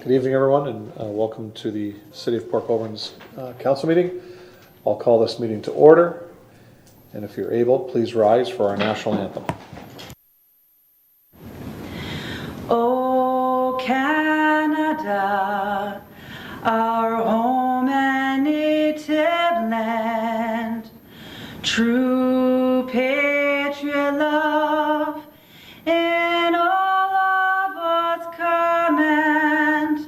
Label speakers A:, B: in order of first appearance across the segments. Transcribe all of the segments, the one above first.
A: Good evening, everyone, and welcome to the City of Port Colborne's council meeting. I'll call this meeting to order, and if you're able, please rise for our national anthem.
B: O Canada, our home and native land, true patriot love in all of us command,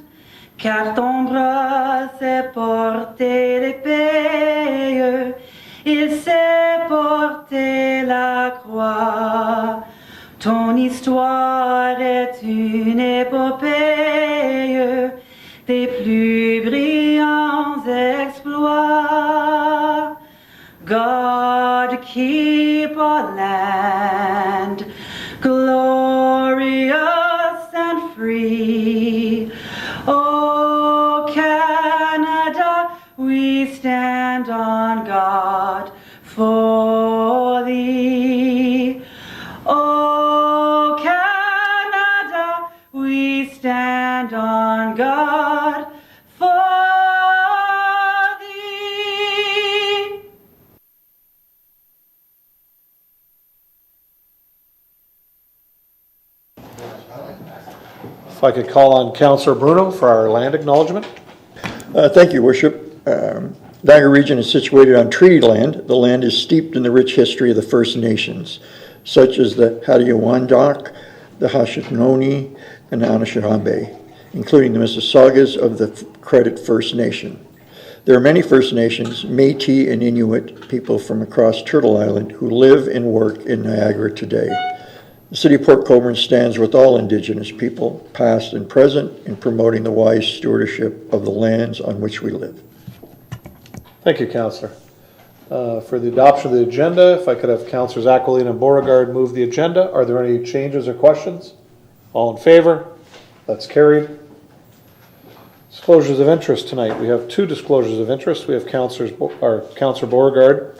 B: car ton bras s'est porté l'épée, il s'est porté la croix. Ton histoire est une épopée des plus brillants exploits. God keep our land glorious and free. Oh Canada, we stand on guard for thee. Oh Canada, we stand on guard for thee.
A: If I could call on Councillor Bruno for our land acknowledgement.
C: Thank you, Worship. Niagara region is situated on treaty land. The land is steeped in the rich history of the First Nations, such as the Hadiawandak, the Haudenosaunee, and the Anishinaabe, including the Mississaugas of the Credit First Nation. There are many First Nations, Métis and Inuit people from across Turtle Island who live and work in Niagara today. The City of Port Colborne stands with all Indigenous people, past and present, in promoting the wise stewardship of the lands on which we live.
A: Thank you, Councillor. For the adoption of the agenda, if I could have Councillors Aquilina and Beauregard move the agenda. Are there any changes or questions? All in favor? That's carried. Disclosures of interest tonight. We have two disclosures of interest. We have Councillor Beauregard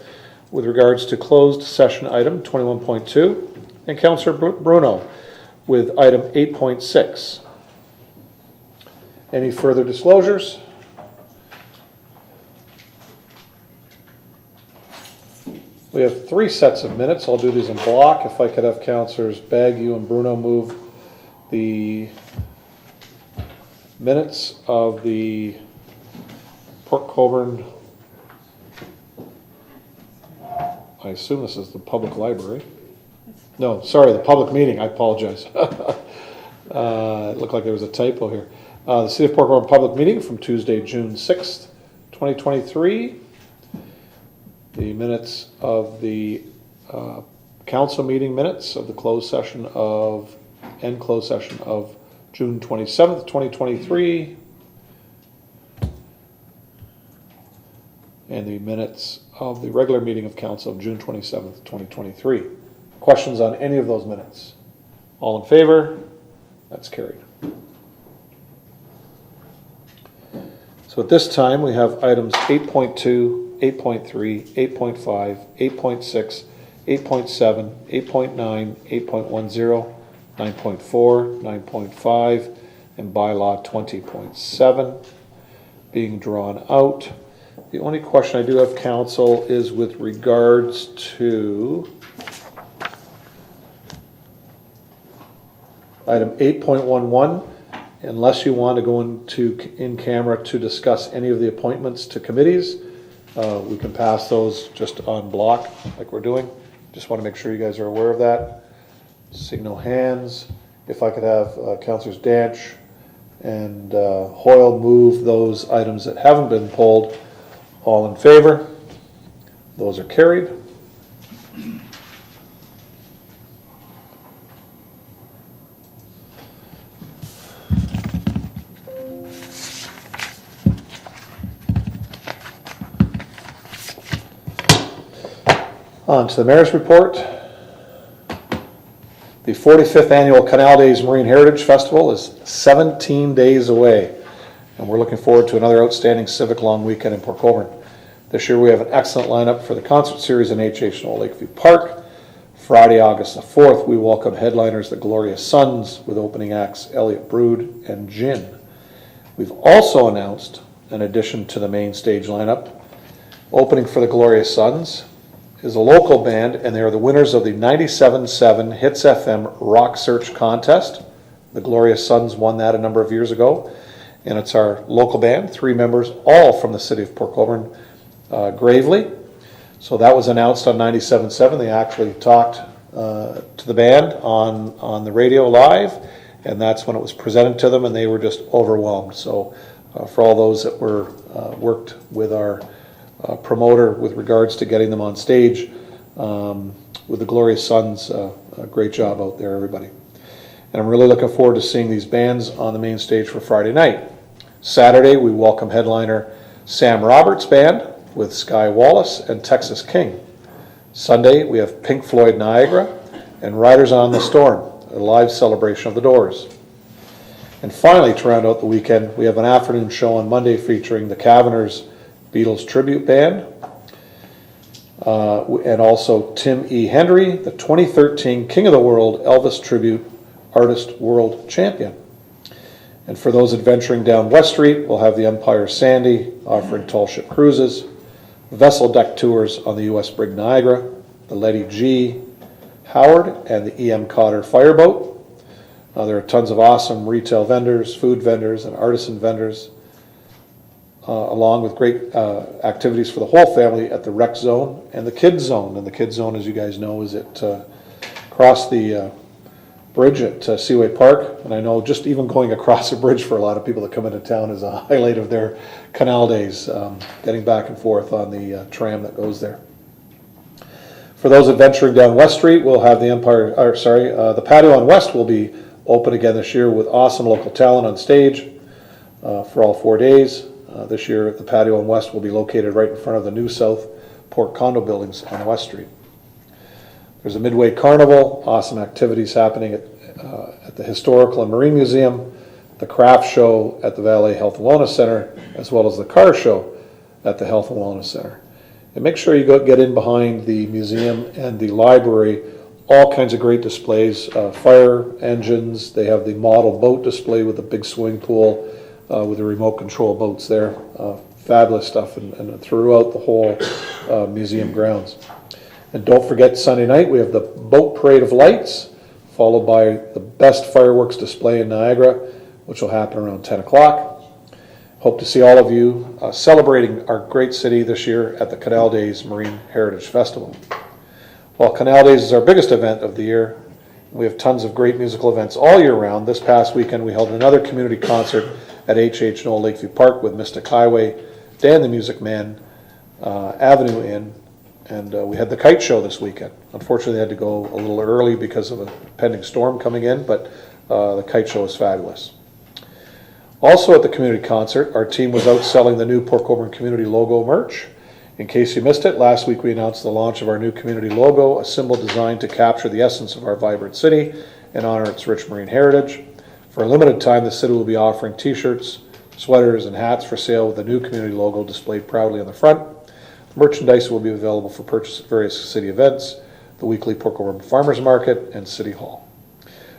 A: with regards to closed session item 21.2 and Councillor Bruno with item 8.6. Any further disclosures? We have three sets of minutes. I'll do these in block. If I could have Councillors Begg, you, and Bruno move the minutes of the Port Colborne, I assume this is the public library. No, sorry, the public meeting. I apologize. It looked like there was a typo here. The City of Port Colborne public meeting from Tuesday, June 6th, 2023. The minutes of the council meeting minutes of the closed session of June 27th, 2023. And the minutes of the regular meeting of council of June 27th, 2023. Questions on any of those minutes? All in favor? That's carried. So at this time we have items 8.2, 8.3, 8.5, 8.6, 8.7, 8.9, 8.10, 9.4, 9.5, and bylaw 20.7 being drawn out. The only question I do have, council, is with regards to item 8.11. Unless you want to go in camera to discuss any of the appointments to committees, we can pass those just on block like we're doing. Just want to make sure you guys are aware of that. Seeing no hands. If I could have Councillors Danch and Hoyle move those items that haven't been pulled. All in favor? Those are carried. On to the Mayor's report. The 45th Annual Canal Days Marine Heritage Festival is 17 days away, and we're looking forward to another outstanding civic long weekend in Port Colborne. This year we have an excellent lineup for the concert series in HH Knoll Lakeview Park. Friday, August the 4th, we welcome headliners the Glorious Sons with opening acts Elliot Brood and Gin. We've also announced, in addition to the main stage lineup, opening for the Glorious Sons is a local band, and they are the winners of the 97.7 Hits FM Rock Search Contest. The Glorious Sons won that a number of years ago, and it's our local band, 3 members, all from the city of Port Colborne, Gravely. So that was announced on 97.7. They actually talked to the band on the radio live, and that's when it was presented to them, and they were just overwhelmed. So for all those that were worked with our promoter with regards to getting them on stage with the Glorious Sons, a great job out there, everybody. And I'm really looking forward to seeing these bands on the main stage for Friday night. Saturday, we welcome headliner Sam Roberts' band with Sky Wallace and Texas King. Sunday, we have Pink Floyd Niagara and Riders on the Storm, a live celebration of the Doors. And finally, to round out the weekend, we have an afternoon show on Monday featuring the Caverners Beatles Tribute Band, and also Tim E. Hendry, the 2013 King of the World Elvis Tribute Artist World Champion. And for those adventuring down West Street, we'll have the Empire Sandy offering tall ship cruises, vessel deck tours on the U.S. Brig Niagara, the Letty G. Howard, and the E.M. Cotter Fireboat. There are tons of awesome retail vendors, food vendors, and artisan vendors, along with great activities for the whole family at the Rec Zone and the Kids Zone. And the Kids Zone, as you guys know, is across the bridge at Seaway Park. And I know just even going across the bridge for a lot of people that come into town is a highlight of their canal days, getting back and forth on the tram that goes there. For those adventuring down West Street, we'll have the patio on West will be open again this year with awesome local talent on stage for all 4 days. This year, the patio on West will be located right in front of the new South Port condo buildings on West Street. There's a Midway Carnival, awesome activities happening at the Historical and Marine Museum, the craft show at the Valley Health and Wellness Center, as well as the car show at the Health and Wellness Center. And make sure you get in behind the museum and the library, all kinds of great displays, fire engines. They have the model boat display with a big swimming pool with the remote control boats there. Fabulous stuff and throughout the whole museum grounds. And don't forget, Sunday night we have the Boat Parade of Lights, followed by the best fireworks display in Niagara, which will happen around 10 o'clock. Hope to see all of you celebrating our great city this year at the Canal Days Marine Heritage Festival. While Canal Days is our biggest event of the year, we have tons of great musical events all year round. This past weekend we held another community concert at H.H. Noel Lakeview Park with Mystic Highway, Dan the Music Man, Avenue Inn, and we had the kite show this weekend. Unfortunately, they had to go a little early because of a pending storm coming in, but the kite show was fabulous. Also at the community concert, our team was out selling the new Port Colborne community logo merch. In case you missed it, last week we announced the launch of our new community logo, a symbol designed to capture the essence of our vibrant city and honor its rich marine heritage. For a limited time, the city will be offering t-shirts, sweaters, and hats for sale with the new community logo displayed proudly on the front. Merchandise will be available for purchase at various city events, the weekly Port Colborne Farmers Market, and City Hall.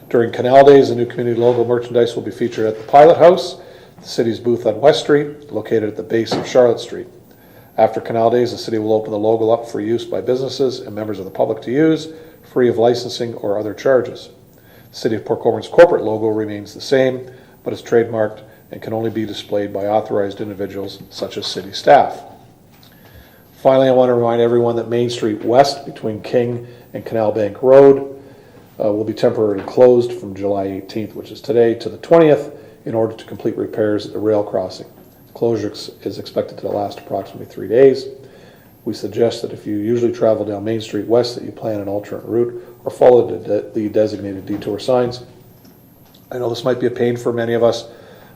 A: During Canal Days, the new community logo merchandise will be featured at the Pilot House, the city's booth on West Street, located at the base of Charlotte Street. After Canal Days, the city will open the logo up for use by businesses and members of the public to use, free of licensing or other charges. The City of Port Colborne's corporate logo remains the same, but is trademarked and can only be displayed by authorized individuals such as city staff. Finally, I want to remind everyone that Main Street West between King and Canal Bank Road will be temporarily closed from July 18th, which is today, to the 20th in order to complete repairs at the rail crossing. The closure is expected to last approximately 3 days. We suggest that if you usually travel down Main Street West that you plan an alternate route or follow the designated detour signs. I know this might be a pain for many of us,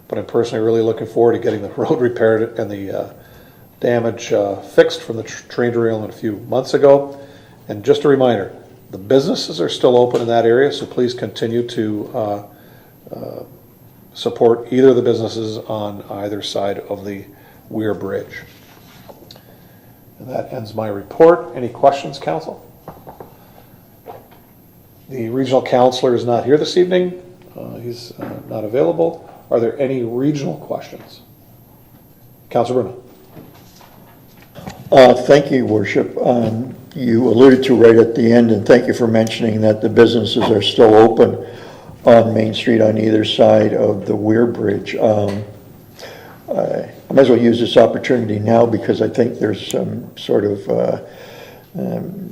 A: but I'm personally really looking forward to getting the road repaired and the damage fixed from the train derailment a few months ago. And just a reminder, the businesses are still open in that area, so please continue to support either of the businesses on either side of the Weir Bridge. And that ends my report. Any questions, Council? The regional councillor is not here this evening. He's not available. Are there any regional questions? Councilor Bruno.
C: Thank you, Worship. You alluded to right at the end, and thank you for mentioning that the businesses are still open on Main Street on either side of the Weir Bridge. I might as well use this opportunity now because I think there's some sort of,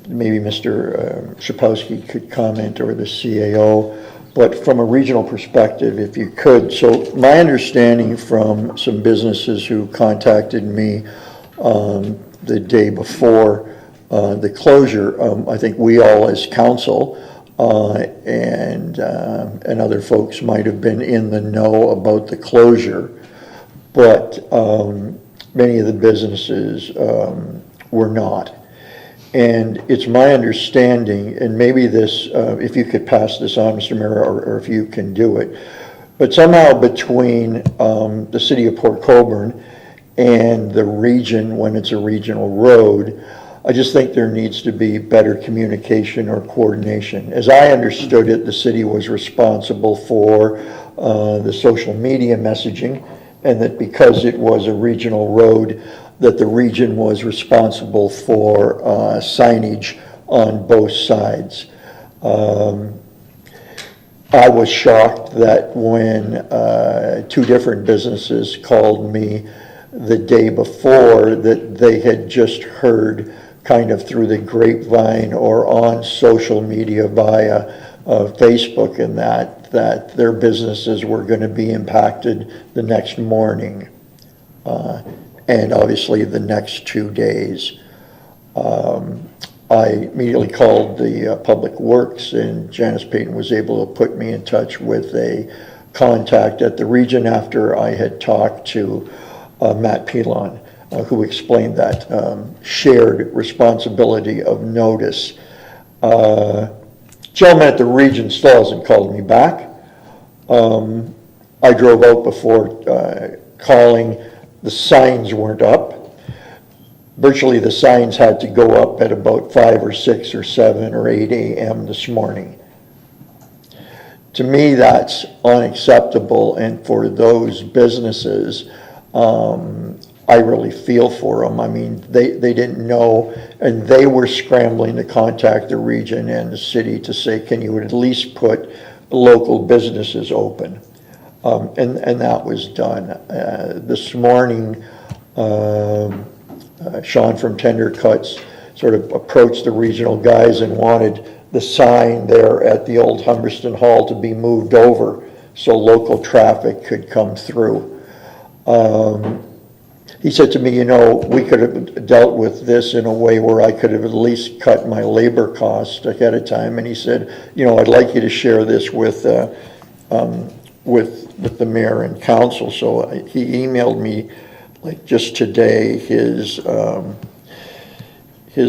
C: maybe Mr. Szapowski could comment, or the CAO, but from a regional perspective, if you could. So my understanding from some businesses who contacted me the day before the closure, I think we all as council and other folks might have been in the know about the closure, but many of the businesses were not. And it's my understanding, and maybe this, if you could pass this on, Mr. Mayor, or if you can do it, but somehow between the city of Port Colborne and the region, when it's a regional road, I just think there needs to be better communication or coordination. As I understood it, the city was responsible for the social media messaging, and that because it was a regional road, that the region was responsible for signage on both sides. I was shocked that when two different businesses called me the day before, that they had just heard kind of through the grapevine or on social media via Facebook and that their businesses were going to be impacted the next morning. And obviously the next 2 days. I immediately called the Public Works, and Janice Payton was able to put me in touch with a contact at the region after I had talked to Matt Pilon, who explained that shared responsibility of notice. Gentleman at the region still hasn't called me back. I drove out before calling. The signs weren't up. Virtually the signs had to go up at about 5 or 6 or 7 or 8 a.m. this morning. To me, that's unacceptable, and for those businesses, I really feel for them. I mean, they didn't know, and they were scrambling to contact the region and the city to say, can you at least put local businesses open? And that was done. This morning, Sean from Tender Cuts sort of approached the regional guys and wanted the sign there at the old Humberston Hall to be moved over so local traffic could come through. He said to me, you know, we could have dealt with this in a way where I could have at least cut my labor cost ahead of time. And he said, you know, I'd like you to share this with the mayor and council. So he emailed me like just today his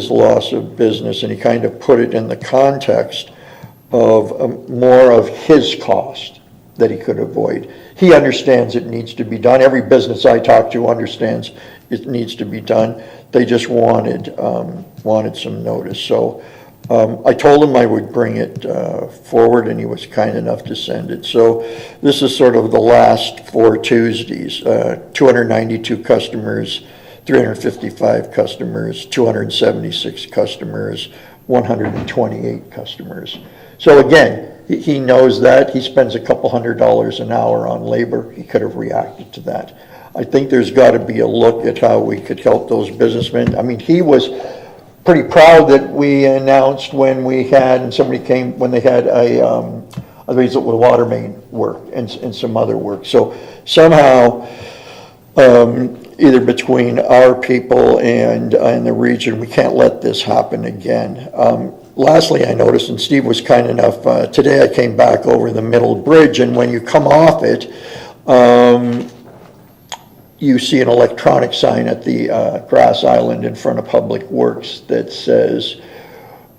C: loss of business, and he kind of put it in the context of more of his cost that he could avoid. He understands it needs to be done. Every business I talk to understands it needs to be done. They just wanted some notice. So I told him I would bring it forward, and he was kind enough to send it. So this is sort of the last 4 Tuesdays, 292 customers, 355 customers, 276 customers, 128 customers. So again, he knows that. He spends a couple $100 an hour on labor. He could have reacted to that. I think there's got to be a look at how we could help those businessmen. I mean, he was pretty proud that we announced when we had, and somebody came, when they had a, I think it was water main work and some other work. So somehow, either between our people and the region, we can't let this happen again. Lastly, I noticed, and Steve was kind enough, today I came back over the middle bridge, and when you come off it, you see an electronic sign at the grass island in front of Public Works that says,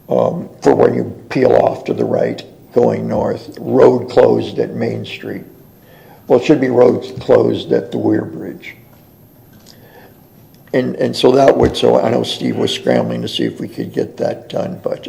C: for when you peel off to the right, going north, road closed at Main Street. Well, it should be roads closed at the Weir Bridge. And so that would, so I know Steve was scrambling to see if we could get that done, but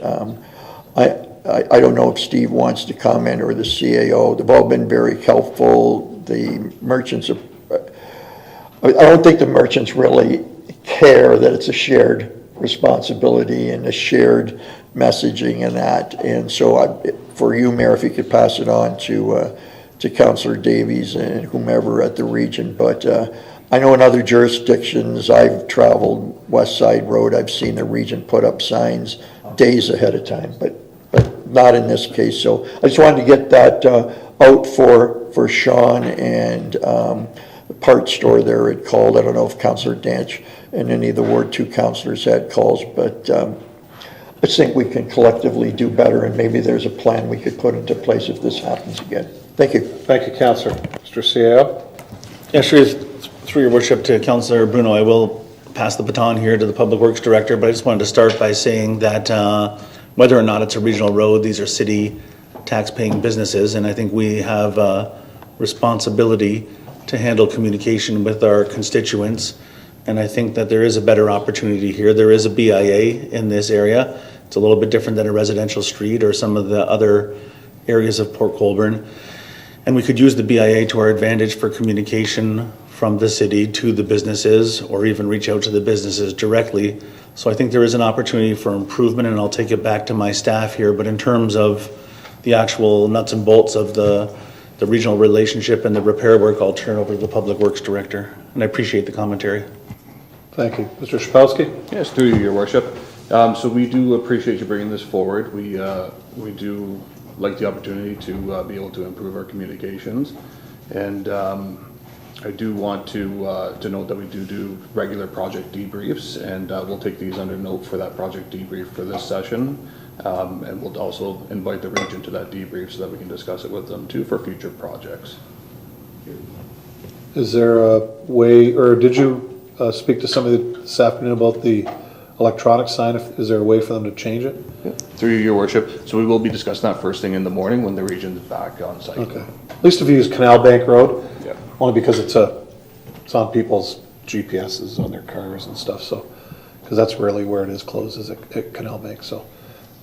C: I don't know if Steve wants to comment or the CAO. They've all been very helpful. the merchants, I don't think the merchants really care that it's a shared responsibility and a shared messaging and that. And so for you, Mayor, if you could pass it on to Councillor Davies and whomever at the region. But I know in other jurisdictions, I've traveled West Side Road, I've seen the region put up signs days ahead of time, but not in this case. So I just wanted to get that out for Sean and the parts store there had called. I don't know if Councillor Danch and any of the Ward 2 councillors had calls, but I just think we can collectively do better, and maybe there's a plan we could put into place if this happens again. Thank you.
A: Thank you, Councillor. Mr. CAO?
D: Yeah, sure. Through your worship to Councillor Bruno, I will pass the baton here to the Public Works Director, but I just wanted to start by saying that whether or not it's a regional road, these are city tax-paying businesses, and I think we have a responsibility to handle communication with our constituents, and I think that there is a better opportunity here. There is a BIA in this area. It's a little bit different than a residential street or some of the other areas of Port Colborne, and we could use the BIA to our advantage for communication from the city to the businesses, or even reach out to the businesses directly. So I think there is an opportunity for improvement, and I'll take it back to my staff here, but in terms of the actual nuts and bolts of the regional relationship and the repair work, I'll turn over to the Public Works Director, and I appreciate the commentary.
A: Thank you. Mr. Szapowski?
E: Yes, through you, Your Worship. So we do appreciate you bringing this forward. We do like the opportunity to be able to improve our communications, and I do want to note that we do regular project debriefs, and we'll take these under note for that project debrief for this session, and we'll also invite the region to that debrief so that we can discuss it with them too for future projects.
A: Is there a way, or did you speak to somebody this afternoon about the electronic sign? Is there a way for them to change it?
E: Yeah. Through you, Your Worship. So we will be discussing that first thing in the morning when the region's back on site.
A: Okay. At least if you use Canal Bank Road,
E: Yeah.
A: only because it's on people's GPSs on their cars and stuff. So, because that's really where it is closed, is at Canal Bank. So,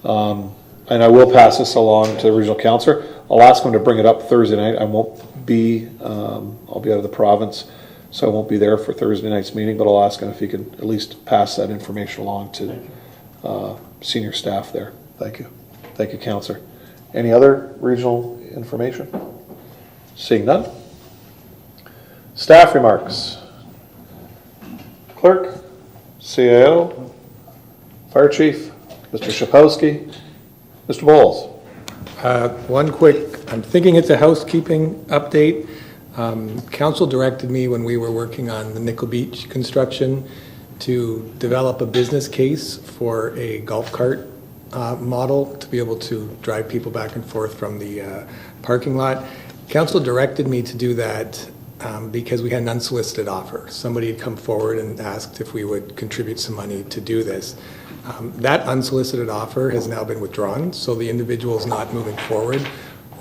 A: and I will pass this along to the regional councillor. I'll ask him to bring it up Thursday night. I won't be. I'll be out of the province, so I won't be there for Thursday night's meeting. But I'll ask him if he can at least pass that information along to senior staff there. Thank you. Thank you, councillor. Any other regional information? Seeing none. Staff remarks. Clerk, CAO, Fire Chief, Mr. Szapowski, Mr. Bowles.
F: One quick, I'm thinking it's a housekeeping update. Council directed me when we were working on the Nickel Beach construction to develop a business case for a golf cart model to be able to drive people back and forth from the parking lot. Council directed me to do that because we had an unsolicited offer. Somebody had come forward and asked if we would contribute some money to do this. That unsolicited offer has now been withdrawn, so the individual is not moving forward.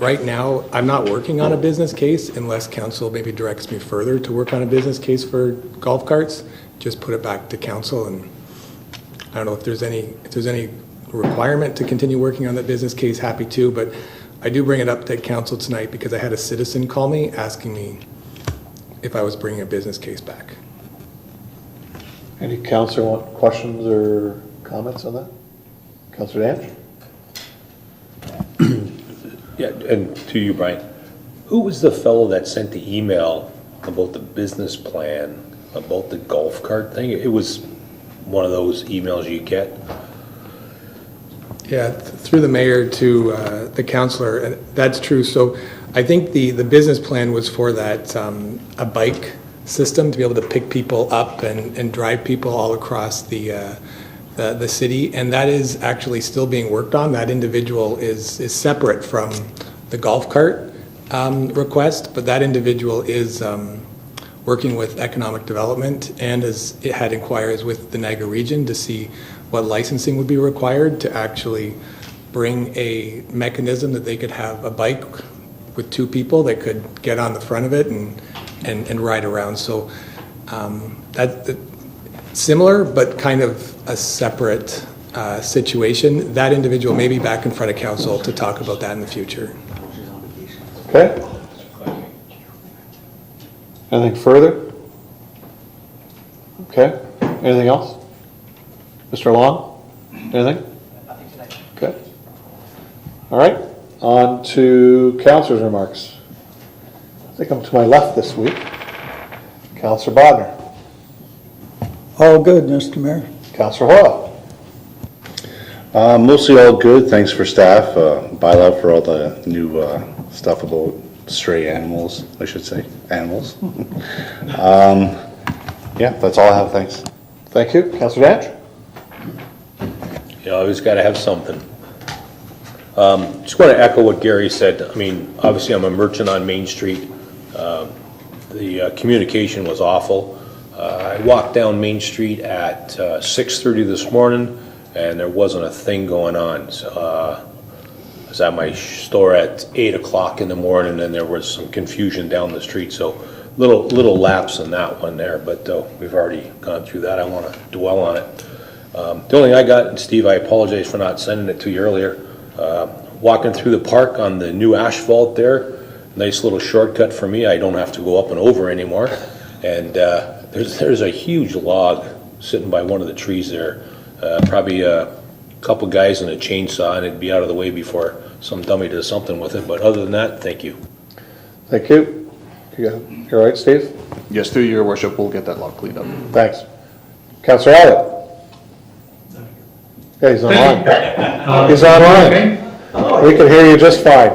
F: Right now, I'm not working on a business case unless council maybe directs me further to work on a business case for golf carts. Just put it back to council, and I don't know if there's any requirement to continue working on that business case, happy to, but I do bring it up to council tonight because I had a citizen call me asking me if I was bringing a business case back.
A: Any councillor want questions or comments on that? Councillor Danch?
G: Yeah, and to you, Brian, who was the fellow that sent the email about the business plan, about the golf cart thing? It was one of those emails you get.
F: Yeah, through the mayor to the councillor, and that's true. So I think the business plan was for that, a bike system to be able to pick people up and drive people all across the city, and that is actually still being worked on. That individual is separate from the golf cart request, but that individual is working with economic development and it had inquiries with the Niagara region to see what licensing would be required to actually bring a mechanism that they could have a bike with two people that could get on the front of it and ride around. So that similar, but kind of a separate situation. That individual may be back in front of council to talk about that in the future.
A: Okay. Anything further? Okay, anything else? Mr. Long, anything?
H: Nothing tonight.
A: Okay. All right, on to councillors' remarks. I think I'm to my left this week. Councillor Bodnar.
I: All good, Mr. Mayor.
A: Councillor Hoyle.
J: Mostly all good, thanks for staff, bylaw for all the new stuff about stray animals, I should say, animals. Yeah, that's all I have, thanks.
A: Thank you. Councillor Danch.
G: You always got to have something. Just want to echo what Gary said. I mean, obviously, I'm a merchant on Main Street. The communication was awful. I walked down Main Street at 6:30 this morning, and there wasn't a thing going on. So, I was at my store at 8 o'clock in the morning, and there was some confusion down the street. So, little lapse in that one there, but we've already gone through that. I want to dwell on it. The only thing I got, and Steve, I apologize for not sending it to you earlier. Walking through the park on the new asphalt there, nice little shortcut for me. I don't have to go up and over anymore. And there's a huge log sitting by one of the trees there. Probably a couple guys and a chainsaw, and it'd be out of the way before some dummy does something with it. But other than that, thank you.
A: Thank you. You all right, Steve?
E: Yes, through your worship, we'll get that log cleaned up.
A: Thanks. Councillor Elliott. Yeah, he's online. He's online. We can hear you just fine.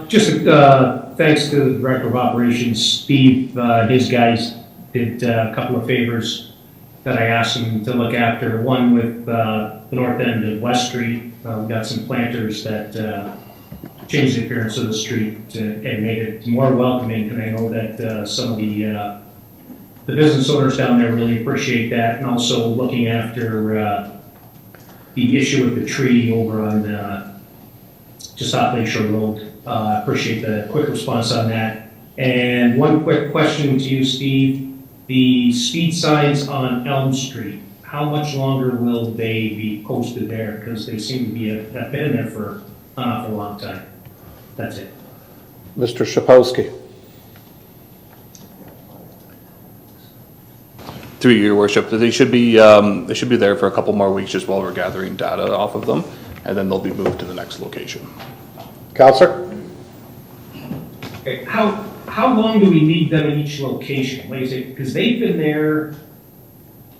K: Just thanks to the Director of Operations, Steve. His guys did a couple of favors that I asked him to look after. One with the north end of West Street. We got some planters that changed the appearance of the street and made it more welcoming. And I know that some of the business owners down there really appreciate that. And also looking after the issue with the tree over on just off Lakeshore Road. Appreciate the quick response on that. And one quick question to you, Steve. The speed signs on Elm Street, how much longer will they be posted there? Because they seem to be have been there for an awful long time. That's it.
A: Mr. Shapowski.
E: Through your worship, they should be there for a couple more weeks just while we're gathering data off of them, and then they'll be moved to the next location.
A: Councillor?
K: Okay. How long do we need them in each location? Like you say, because they've been there,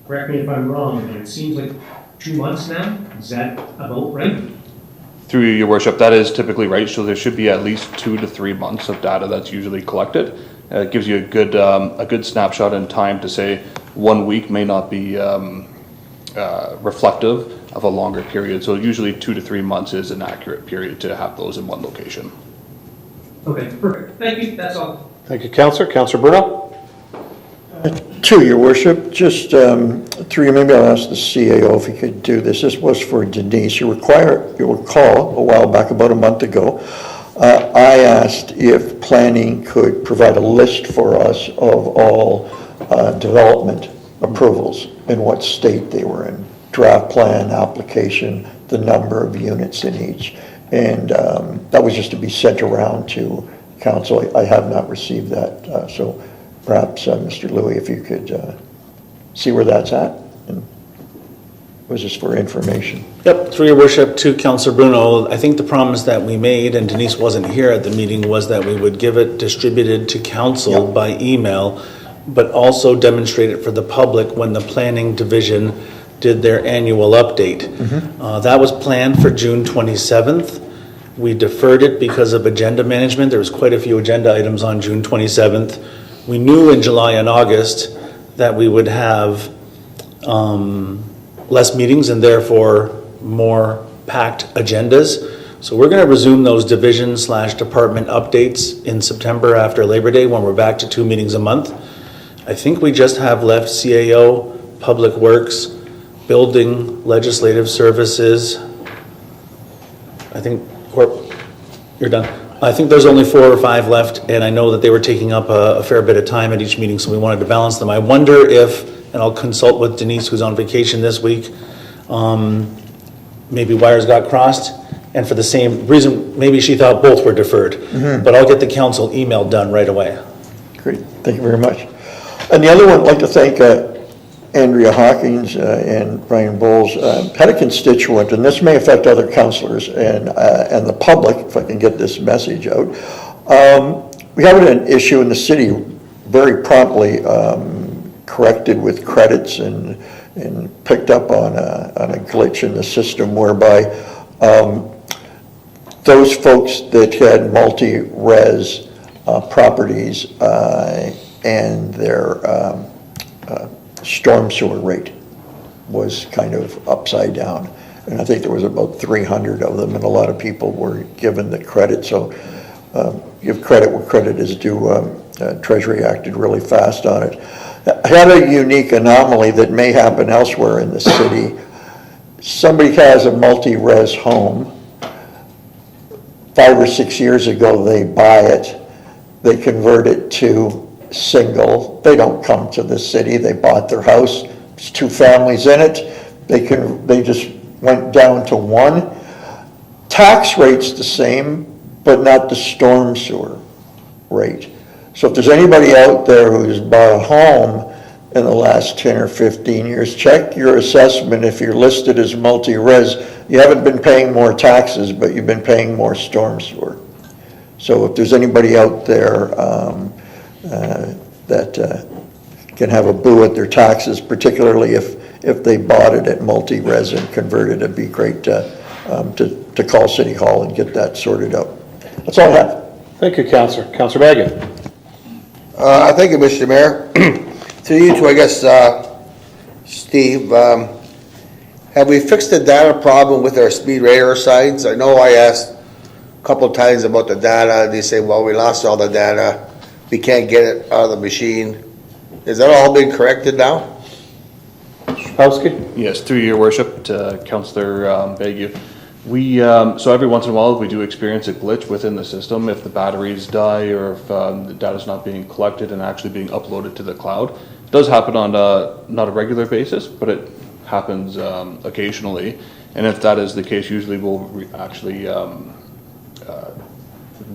K: correct me if I'm wrong, but it seems like 2 months now? Is that about right?
E: Through your worship, that is typically right, so there should be at least 2 to 3 months of data that's usually collected. It gives you a good snapshot in time to say 1 week may not be reflective of a longer period. So usually 2 to 3 months is an accurate period to have those in one location.
K: Okay, perfect. Thank you. That's all.
A: Thank you, Councillor. Councillor Bruno?
C: To your worship, just through, maybe I'll ask the CAO if he could do this. This was for Denise. You'll recall a while back, about a month ago, I asked if planning could provide a list for us of all development approvals and what state they were in. Draft plan, application, the number of units in each. And that was just to be sent around to council. I have not received that. So perhaps, Mr. Louie, if you could see where that's at. And it was just for information.
D: Yep, through your worship to Councillor Bruno, I think the promise that we made, and Denise wasn't here at the meeting, was that we would give it distributed to council by email, but also demonstrate it for the public when the planning division did their annual update. That was planned for June 27th. We deferred it because of agenda management. There was quite a few agenda items on June 27th. We knew in July and August that we would have less meetings and therefore more packed agendas. So we're going to resume those division/department updates in September after Labor Day when we're back to 2 meetings a month. I think we just have left CAO, Public Works, Building, Legislative Services. I think, you're done. I think there's only 4 or 5 left, and I know that they were taking up a fair bit of time at each meeting, so we wanted to balance them. I wonder if, and I'll consult with Denise, who's on vacation this week, maybe wires got crossed, and for the same reason, maybe she thought both were deferred. But I'll get the council email done right away.
C: Great, thank you very much. And the other one, I'd like to thank Andrea Hawkins and Brian Bowles. Had a constituent, and this may affect other councillors and the public, if I can get this message out. We have an issue in the city very promptly corrected with credits and picked up on a glitch in the system whereby those folks that had multi-res properties and their storm sewer rate was kind of upside down. And I think there was about 300 of them, and a lot of people were given the credit. So give credit where credit is due. Treasury acted really fast on it. Had a unique anomaly that may happen elsewhere in the city. Somebody has a multi-res home. 5 or 6 years ago, they buy it. They convert it to single. They don't come to the city. They bought their house. There's 2 families in it. They just went down to 1. Tax rate's the same, but not the storm sewer rate. So if there's anybody out there who's bought a home in the last 10 or 15 years, check your assessment. If you're listed as multi-res, you haven't been paying more taxes, but you've been paying more storm sewer. So if there's anybody out there that can have a boo at their taxes, particularly if they bought it at multi-res and converted, it'd be great to call City Hall and get that sorted out. That's all I have.
A: Thank you, Councillor. Councillor Baggett.
H: Thank you, Mr. Mayor. To you two, I guess, Steve, have we fixed the data problem with our speed radar signs? I know I asked a couple of times about the data. They say, well, we lost all the data. We can't get it out of the machine. Is that all been corrected now?
A: Schapowski?
E: Yes, through your worship to Councillor Bagu. So every once in a while we do experience a glitch within the system if the batteries die or if the data's not being collected and actually being uploaded to the cloud. It does happen on not a regular basis, but it happens occasionally. And if that is the case, usually we'll actually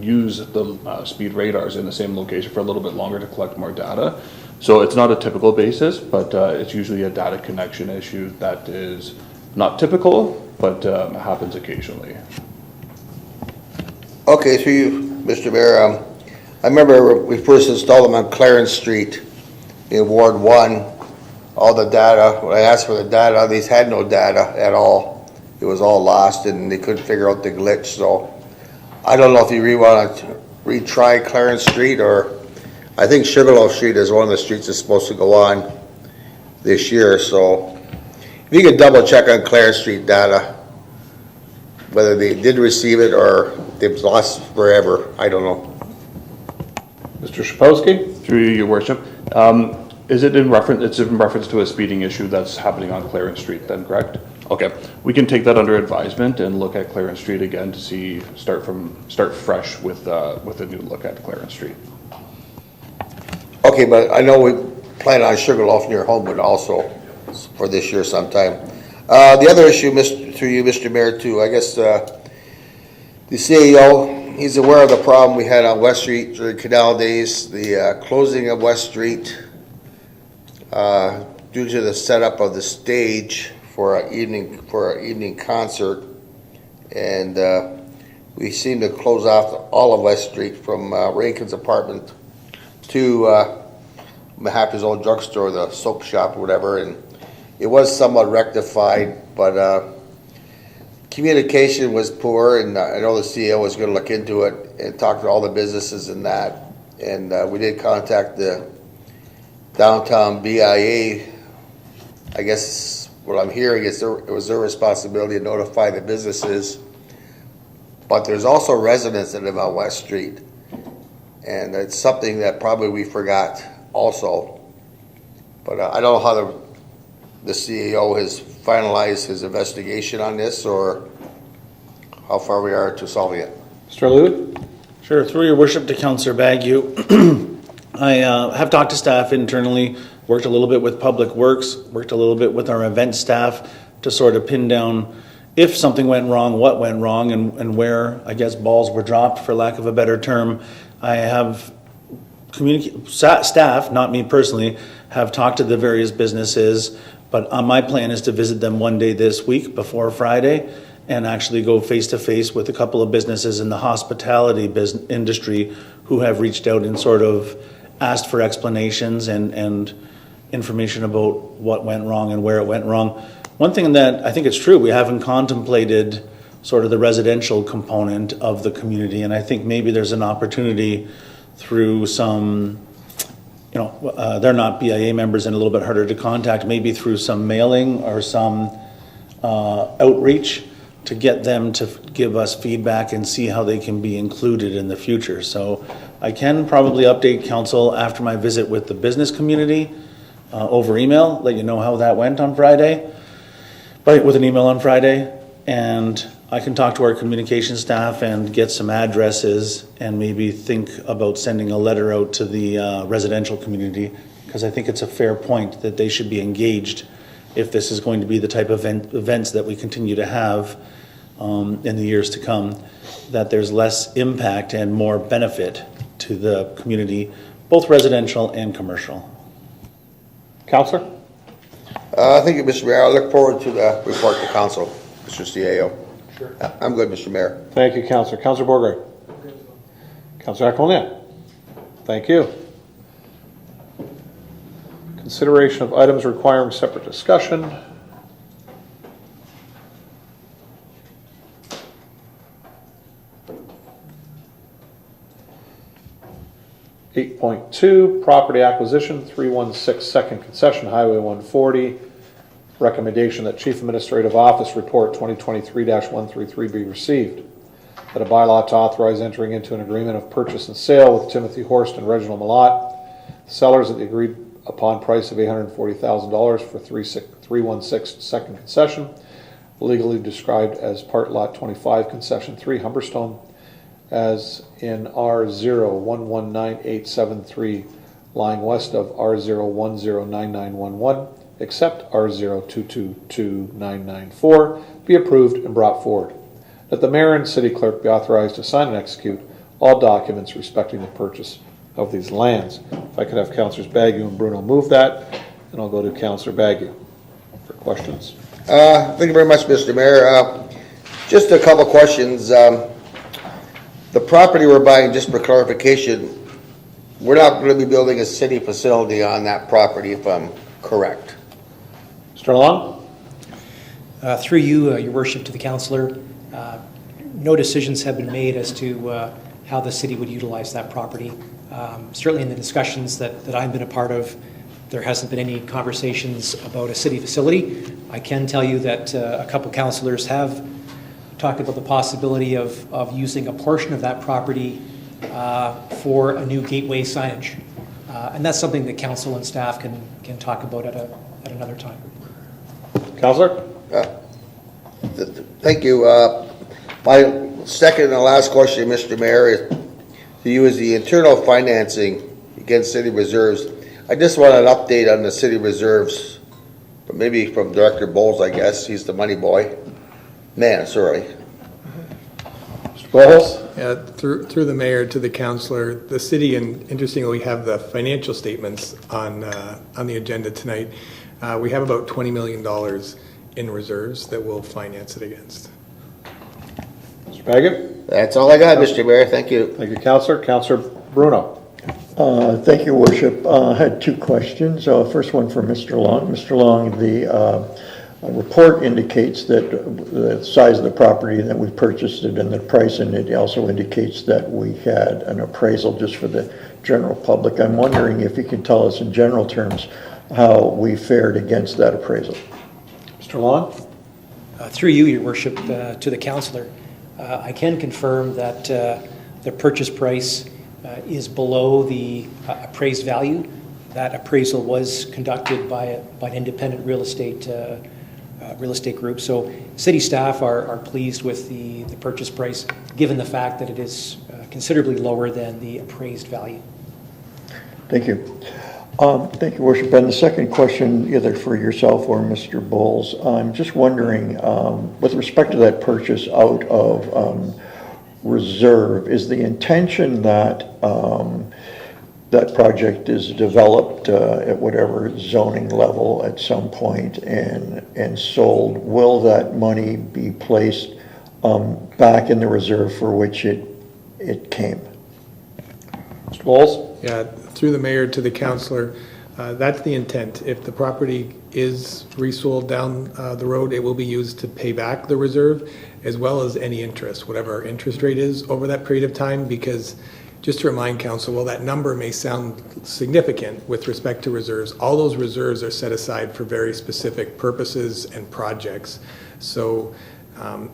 E: use the speed radars in the same location for a little bit longer to collect more data. So it's not a typical basis, but it's usually a data connection issue that is not typical, but happens occasionally.
H: Okay, so you, Mr. Mayor, I remember we first installed them on Clarence Street in Ward 1. All the data, when I asked for the data, these had no data at all. It was all lost and they couldn't figure out the glitch. So I don't know if you really want to retry Clarence Street, or I think Sugarloaf Street is one of the streets that's supposed to go on this year. So if you could double check on Clarence Street data, whether they did receive it or they've lost forever, I don't know.
A: Mr. Schapowski?
E: Through you, your worship. Is it in reference? It's in reference to a speeding issue that's happening on Clarence Street, then, correct? Okay, we can take that under advisement and look at Clarence Street again to see start fresh with a new look at Clarence Street.
H: Okay, but I know we plan on Sugarloaf near Homewood also for this year sometime. The other issue, through you, Mr. Mayor, too, I guess the CEO, he's aware of the problem we had on West Street during Canal Days, the closing of West Street due to the setup of the stage for our evening concert, and we seem to close off all of West Street from Rankin's apartment to Mahaffey's old drugstore, the soap shop, or whatever, and it was somewhat rectified, but communication was poor, and I know the CEO was going to look into it and talk to all the businesses and that, and we did contact the downtown BIA. I guess what I'm hearing is it was their responsibility to notify the businesses, but there's also residents that live on West Street, and it's something that probably we forgot also. But I don't know how the CEO has finalized his investigation on this, or how far we are to solving it.
A: Mr. Lewitt?
D: Sure, through your worship to Councillor Bagu. I have talked to staff internally, worked a little bit with Public Works, worked a little bit with our event staff to sort of pin down if something went wrong, what went wrong, and where, I guess, balls were dropped, for lack of a better term. I have staff, not me personally, have talked to the various businesses, but my plan is to visit them one day this week before Friday and actually go face to face with a couple of businesses in the hospitality industry who have reached out and sort of asked for explanations and information about what went wrong and where it went wrong. One thing that I think it's true, we haven't contemplated sort of the residential component of the community, and I think maybe there's an opportunity through some, they're not BIA members and a little bit harder to contact, maybe through some mailing or some outreach to get them to give us feedback and see how they can be included in the future. So I can probably update council after my visit with the business community over email, let you know how that went on Friday, but with an email on Friday, and I can talk to our communication staff and get some addresses and maybe think about sending a letter out to the residential community, because I think it's a fair point that they should be engaged if this is going to be the type of events that we continue to have in the years to come, that there's less impact and more benefit to the community, both residential and commercial.
A: Councillor?
H: Thank you, Mr. Mayor. I look forward to the report to council, Mr. CAO.
A: Sure.
H: I'm good, Mr. Mayor.
A: Thank you, Councillor. Councillor Borgard? Councillor Aquilina? Thank you. Consideration of items requiring separate discussion. (8.2) Property acquisition, 316 Second Concession, Highway 140. Recommendation that Chief Administrative Office Report 2023-133 be received. That a bylaw to authorize entering into an agreement of purchase and sale with Timothy Horst and Reginald Malott, sellers at the agreed upon price of $840,000 for 316 Second Concession, legally described as Part Lot 25, Concession 3, Humberstone, as in R01198873, lying west of R0109911, except R02229994, be approved and brought forward. That the mayor and city clerk be authorized to sign and execute all documents respecting the purchase of these lands. If I could have Councillors Bagu and Bruno move that, and I'll go to Councillor Bagu for questions.
H: Thank you very much, Mr. Mayor. Just a couple questions. The property we're buying, just for clarification, we're not going to be building a city facility on that property, if I'm correct.
A: Mr. Long?
L: Through you, Your Worship, to the councillor, no decisions have been made as to how the city would utilize that property. Certainly in the discussions that I've been a part of, there hasn't been any conversations about a city facility. I can tell you that a couple councillors have talked about the possibility of using a portion of that property for a new gateway signage. And that's something that council and staff can talk about at another time.
A: Councillor?
H: Thank you. My second and last question, Mr. Mayor, is to you is the internal financing against city reserves. I just want an update on the city reserves, but maybe from Director Bowles, I guess. He's the money boy. Man, sorry.
A: Mr. Bowles?
F: Yeah, through the mayor to the councillor, the city, and interestingly, we have the financial statements on the agenda tonight. We have about $20 million in reserves that we'll finance it against.
A: Mr. Bagu?
H: That's all I got, Mr. Mayor. Thank you.
A: Thank you, Councillor. Councillor Bruno?
C: Thank you, Worship. I had two questions. First one for Mr. Long. Mr. Long, the report indicates that the size of the property that we purchased it and the price, and it also indicates that we had an appraisal just for the general public. I'm wondering if you can tell us in general terms how we fared against that appraisal.
A: Mr. Long?
L: Through you, Your Worship, to the councillor, I can confirm that the purchase price is below the appraised value. That appraisal was conducted by an independent real estate group. So city staff are pleased with the purchase price, given the fact that it is considerably lower than the appraised value.
C: Thank you. Thank you, Worship. And the second question, either for yourself or Mr. Bowles, I'm just wondering, with respect to that purchase out of reserve, is the intention that that project is developed at whatever zoning level at some point and sold, will that money be placed back in the reserve for which it came?
A: Mr. Walls?
F: Yeah, through the mayor to the councillor, that's the intent. If the property is resold down the road, it will be used to pay back the reserve as well as any interest, whatever our interest rate is over that period of time, because just to remind council, while that number may sound significant with respect to reserves, all those reserves are set aside for very specific purposes and projects. So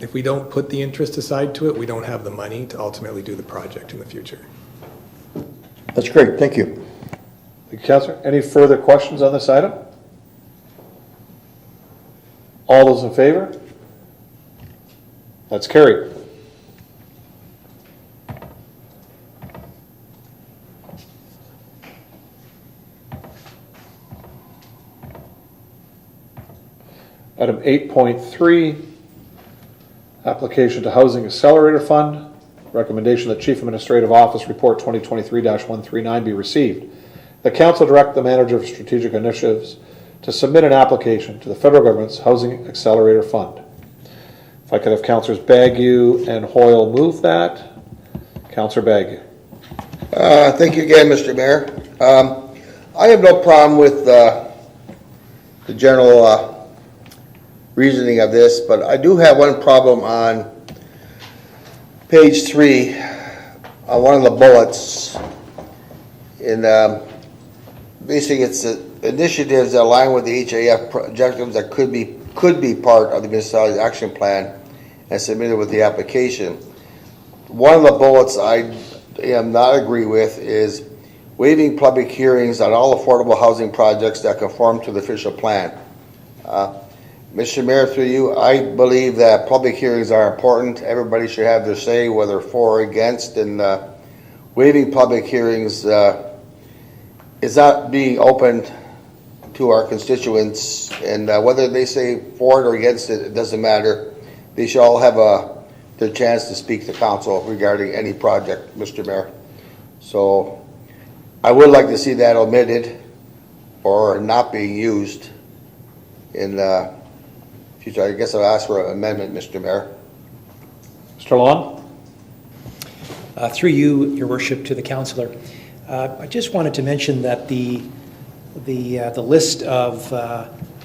F: if we don't put the interest aside to it, we don't have the money to ultimately do the project in the future.
C: That's great, thank you.
A: Thank you, Councillor. Any further questions on this item? All those in favor? That's carried. Item 8.3, application to Housing Accelerator Fund. Recommendation that Chief Administrative Office Report 2023-139 be received. The Council direct the Manager of Strategic Initiatives to submit an application to the federal government's Housing Accelerator Fund. If I could have Councillors Bagu and Hoyle move that. Councillor Bagu.
H: Thank you again, Mr. Mayor. I have no problem with the general reasoning of this, but I do have one problem on page 3, on one of the bullets. In basically, it's initiatives that align with the HAF objectives that could be part of the municipality action plan and submitted with the application. One of the bullets I am not agree with is waiving public hearings on all affordable housing projects that conform to the official plan. Mr. Mayor, through you, I believe that public hearings are important. Everybody should have their say, whether for or against, and waiving public hearings is not being open to our constituents, and whether they say for it or against it, it doesn't matter. They should all have their chance to speak to council regarding any project, Mr. Mayor. So I would like to see that omitted or not being used in future. I guess I'll ask for an amendment, Mr. Mayor.
A: Mr. Long?
L: Through you, Your Worship, to the councillor. I just wanted to mention that the list of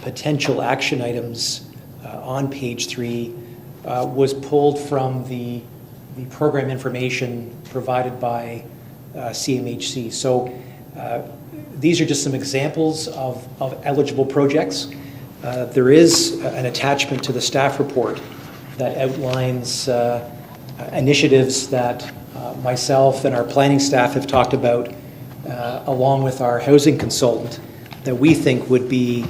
L: potential action items on page 3 was pulled from the program information provided by CMHC. So these are just some examples of eligible projects. There is an attachment to the staff report that outlines initiatives that myself and our planning staff have talked about, along with our housing consultant, that we think would be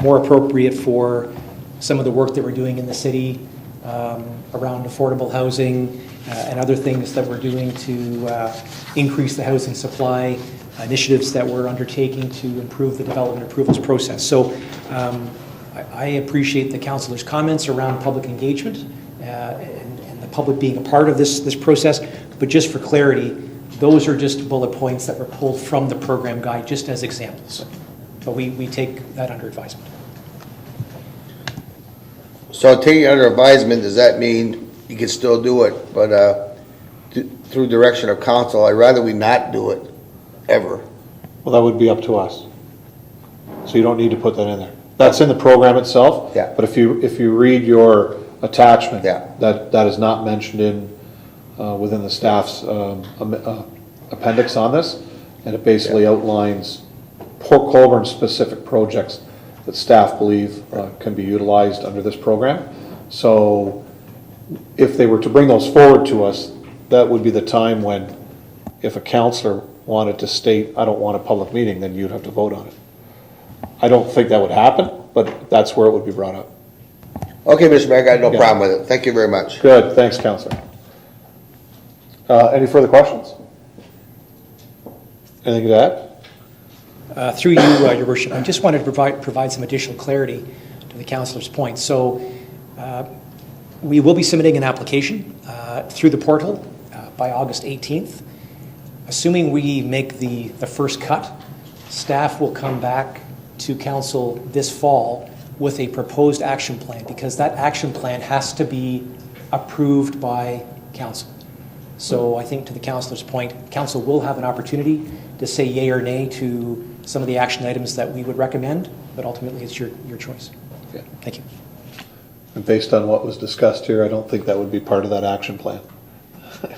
L: more appropriate for some of the work that we're doing in the city around affordable housing and other things that we're doing to increase the housing supply, initiatives that we're undertaking to improve the development approvals process. So I appreciate the councillor's comments around public engagement and the public being a part of this process, but just for clarity, those are just bullet points that were pulled from the program guide just as examples. But we take that under advisement.
H: So taking it under advisement, does that mean you can still do it, but through direction of council, I'd rather we not do it ever?
A: Well, that would be up to us. So you don't need to put that in there. That's in the program itself.
H: Yeah.
A: But if you read your attachment,
H: yeah,
A: that is not mentioned in within the staff's appendix on this, and it basically outlines Port Colborne specific projects that staff believe can be utilized under this program. So if they were to bring those forward to us, that would be the time when, if a councillor wanted to state, I don't want a public meeting, then you'd have to vote on it. I don't think that would happen, but that's where it would be brought up.
H: Okay, Mr. Mayor, I got no problem with it. Thank you very much.
A: Good, thanks, councillor. Any further questions? Anything to add?
L: Through you, Your Worship, I just wanted to provide some additional clarity to the councillor's point. So we will be submitting an application through the portal by August 18th. assuming we make the first cut, staff will come back to council this fall with a proposed action plan, because that action plan has to be approved by council. So I think to the councillor's point, council will have an opportunity to say yay or nay to some of the action items that we would recommend, but ultimately it's your choice.
A: Okay.
L: Thank you.
A: And based on what was discussed here, I don't think that would be part of that action plan.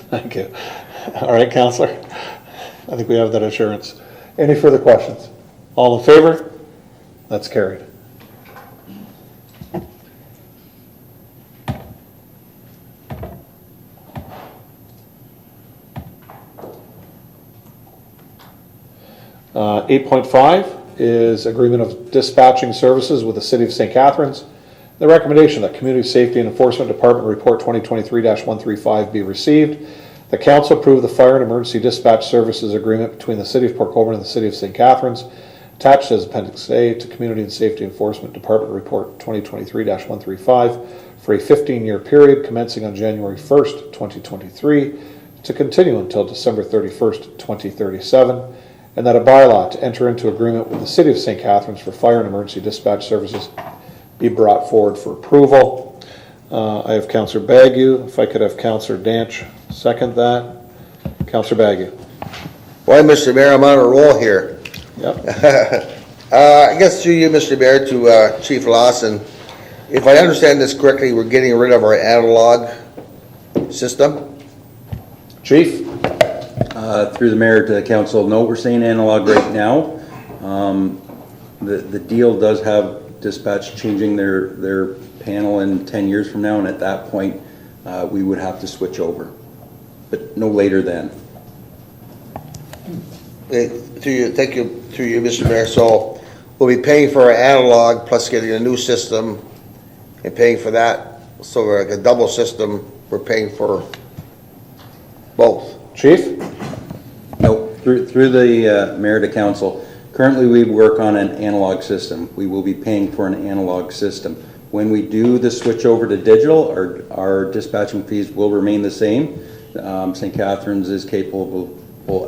A: Thank you. All right, Councillor. I think we have that assurance. Any further questions? All in favor? That's carried. Uh, 8.5 is agreement of dispatching services with the City of St. Catharines. The recommendation that Community Safety and Enforcement Department Report 2023-135 be received. The Council approve the Fire and Emergency Dispatch Services Agreement between the City of Port Colborne and the City of St. Catharines, attached as Appendix A to Community and Safety Enforcement Department Report 2023-135 for a 15-year period commencing on January 1st, 2023 to continue until December 31st, 2037, and that a bylaw to enter into agreement with the City of St. Catharines for fire and emergency dispatch services be brought forward for approval. I have Councillor Bagu. If I could have Councillor Danch second that. Councillor Bagu.
H: Boy, Mr. Mayor, I'm on a roll here.
A: Yep.
H: I guess through you, Mr. Mayor, to Chief Lawson, if I understand this correctly, we're getting rid of our analog system?
A: Chief?
M: Through the mayor to the council, no, we're saying analog right now. The deal does have dispatch changing their panel in 10 years from now, and at that point we would have to switch over, but no later than.
H: Thank you, through you, Mr. Mayor. So we'll be paying for our analog plus getting a new system and paying for that. So we're like a double system. We're paying for both.
A: Chief?
M: No, through the mayor to council. Currently, we work on an analog system. We will be paying for an analog system. When we do the switch over to digital, our dispatching fees will remain the same. St. Catharines is capable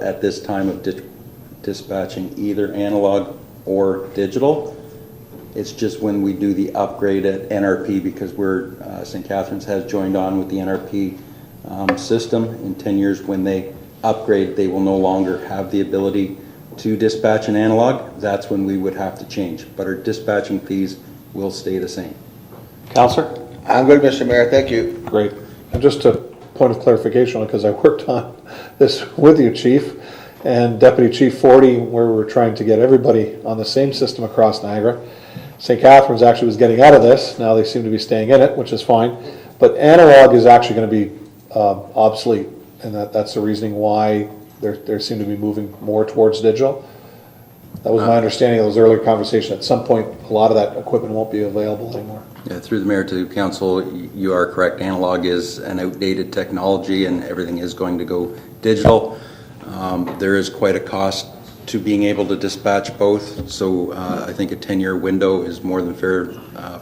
M: at this time of dispatching either analog or digital. It's just when we do the upgrade at NRP, because St. Catharines has joined on with the NRP system. In 10 years, when they upgrade, they will no longer have the ability to dispatch an analog. That's when we would have to change, but our dispatching fees will stay the same.
A: Councillor?
H: I'm good, Mr. Mayor. Thank you.
A: Great. And just a point of clarification, because I worked on this with you, Chief, and Deputy Chief 40, where we were trying to get everybody on the same system across Niagara. St. Catharines actually was getting out of this. Now they seem to be staying in it, which is fine. But analog is actually going to be obsolete, and that's the reasoning why they seem to be moving more towards digital. That was my understanding of those earlier conversations. At some point, a lot of that equipment won't be available anymore.
M: Yeah, through the mayor to council, you are correct. Analog is an outdated technology, and everything is going to go digital. There is quite a cost to being able to dispatch both, so I think a 10-year window is more than fair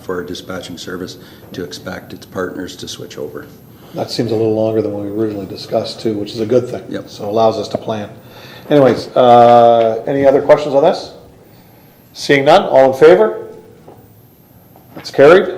M: for a dispatching service to expect its partners to switch over.
A: That seems a little longer than what we originally discussed too, which is a good thing.
M: Yep.
A: So it allows us to plan. Anyways, any other questions on this? Seeing none, all in favor? That's carried.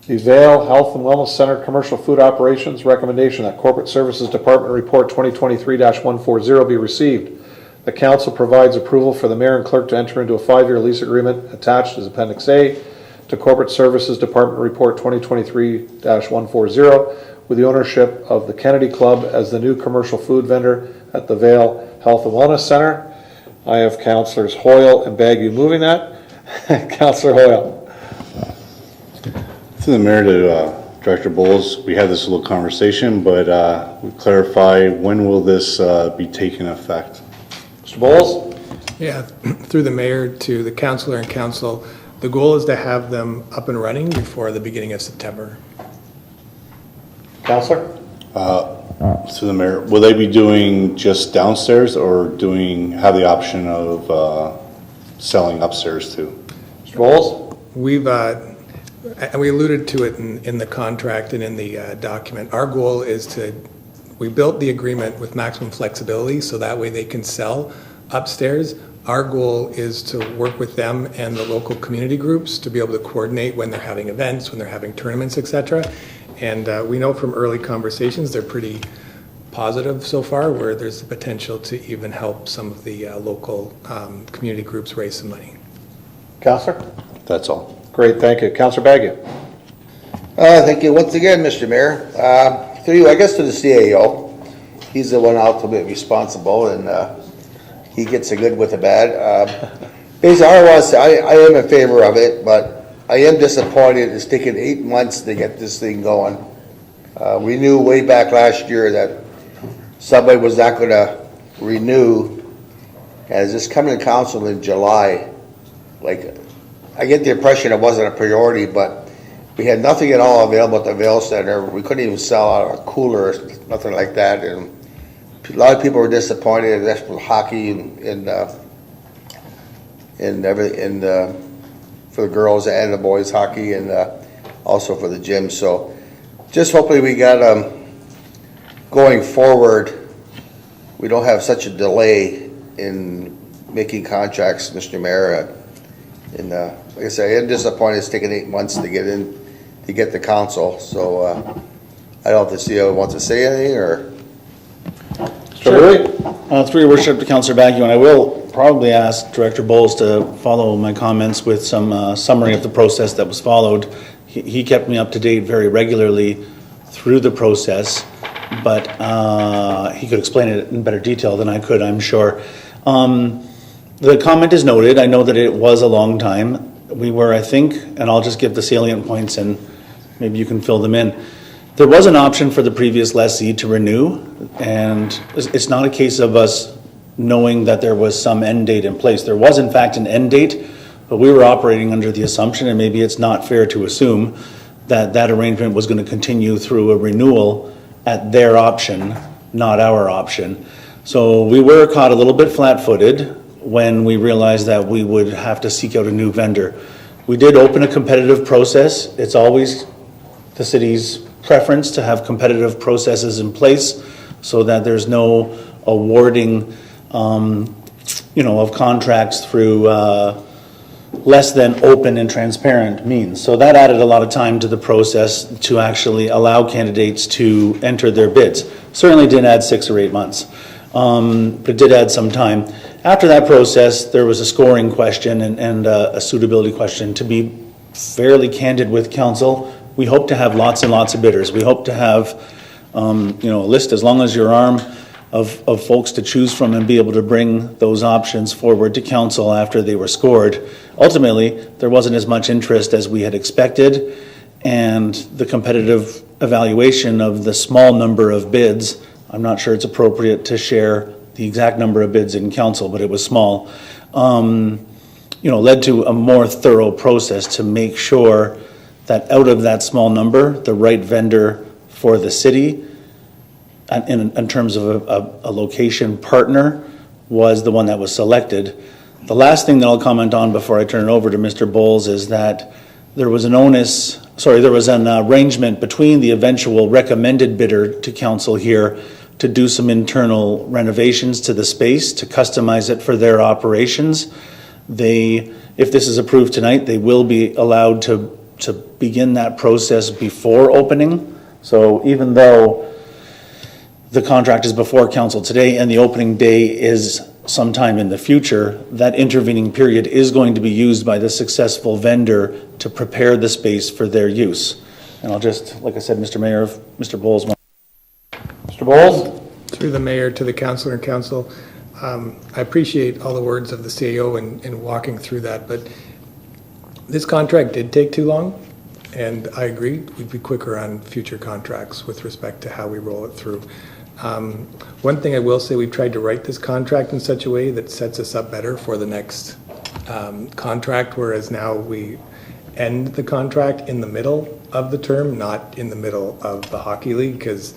A: The Vale Health and Wellness Center Commercial Food Operations recommendation that Corporate Services Department Report 2023-140 be received. The Council provides approval for the Mayor and Clerk to enter into a 5-year lease agreement attached as Appendix A to Corporate Services Department Report 2023-140 with the ownership of the Kennedy Club as the new commercial food vendor at the Vale Health and Wellness Center. I have Councillors Hoyle and Bagu moving that. Councillor Hoyle.
J: To the mayor, to Director Bowles, we had this little conversation, but we clarify, when will this be taking effect?
A: Mr. Bowles?
F: Yeah, through the mayor to the councillor and council, the goal is to have them up and running before the beginning of September.
A: Councillor?
J: through the mayor, will they be doing just downstairs or have the option of selling upstairs too?
A: Mr. Bowles?
F: We've, and we alluded to it in the contract and in the document. Our goal is we built the agreement with maximum flexibility so that way they can sell upstairs. Our goal is to work with them and the local community groups to be able to coordinate when they're having events, when they're having tournaments, etc. And we know from early conversations they're pretty positive so far, where there's the potential to even help some of the local community groups raise some money.
A: Councillor?
J: That's all.
A: Great, thank you. Councillor Baggio?
H: Thank you once again, Mr. Mayor. Through you, I guess to the CAO. He's the one ultimately responsible, and he gets the good with the bad. Basically, I am in favor of it, but I am disappointed it's taken 8 months to get this thing going. We knew way back last year that somebody was not going to renew, as this coming to council in July. Like, I get the impression it wasn't a priority, but we had nothing at all available at the Vail Center. We couldn't even sell out a cooler, nothing like that. And a lot of people were disappointed. That's for hockey and everything, for the girls and the boys hockey, and also for the gym. So just hopefully we got going forward, we don't have such a delay in making contracts, Mr. Mayor. And like I say, I am disappointed it's taken 8 months to get the council. So I don't know if the CEO wants to say anything or.
D: Sure. Through your worship to Councillor Baggio, and I will probably ask Director Bowles to follow my comments with some summary of the process that was followed. He kept me up to date very regularly through the process, but he could explain it in better detail than I could, I'm sure. The comment is noted. I know that it was a long time. We were, I think, and I'll just give the salient points and maybe you can fill them in. There was an option for the previous lessee to renew, and it's not a case of us knowing that there was some end date in place. There was, in fact, an end date, but we were operating under the assumption, and maybe it's not fair to assume, that that arrangement was going to continue through a renewal at their option, not our option. So we were caught a little bit flat-footed when we realized that we would have to seek out a new vendor. We did open a competitive process. It's always the city's preference to have competitive processes in place so that there's no awarding of contracts through less than open and transparent means. So that added a lot of time to the process to actually allow candidates to enter their bids. Certainly didn't add 6 or 8 months, but it did add some time. After that process, there was a scoring question and a suitability question. To be fairly candid with council, we hope to have lots and lots of bidders. We hope to have a list as long as your arm of folks to choose from and be able to bring those options forward to council after they were scored. Ultimately, there wasn't as much interest as we had expected, and the competitive evaluation of the small number of bids, I'm not sure it's appropriate to share the exact number of bids in council, but it was small, led to a more thorough process to make sure that out of that small number, the right vendor for the city, in terms of a location partner, was the one that was selected. The last thing that I'll comment on before I turn it over to Mr. Bowles is that there was an arrangement between the eventual recommended bidder to council here to do some internal renovations to the space, to customize it for their operations. If this is approved tonight, they will be allowed to begin that process before opening. So even though the contract is before council today and the opening day is sometime in the future, that intervening period is going to be used by the successful vendor to prepare the space for their use. And I'll just, like I said, Mr. Mayor, if Mr. Bowles wants.
A: Mr. Bowles?
F: Through the mayor to the councillor and council, I appreciate all the words of the CAO in walking through that, but this contract did take too long, and I agree we'd be quicker on future contracts with respect to how we roll it through. One thing I will say, we've tried to write this contract in such a way that sets us up better for the next contract, whereas now we end the contract in the middle of the term, not in the middle of the hockey league, because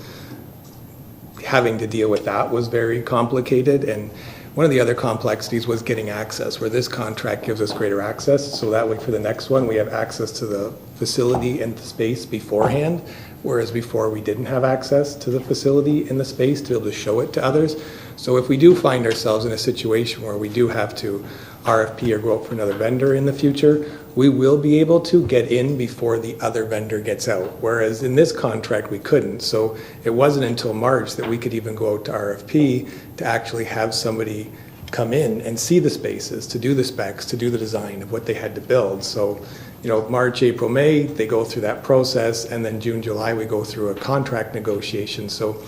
F: having to deal with that was very complicated. And one of the other complexities was getting access, where this contract gives us greater access. So that way for the next one, we have access to the facility and the space beforehand, whereas before we didn't have access to the facility and the space to be able to show it to others. So if we do find ourselves in a situation where we do have to RFP or go out for another vendor in the future, we will be able to get in before the other vendor gets out. Whereas in this contract, we couldn't. So it wasn't until March that we could even go out to RFP to actually have somebody come in and see the spaces, to do the specs, to do the design of what they had to build. So, you know, March, April, May, they go through that process, and then June, July, we go through a contract negotiation. So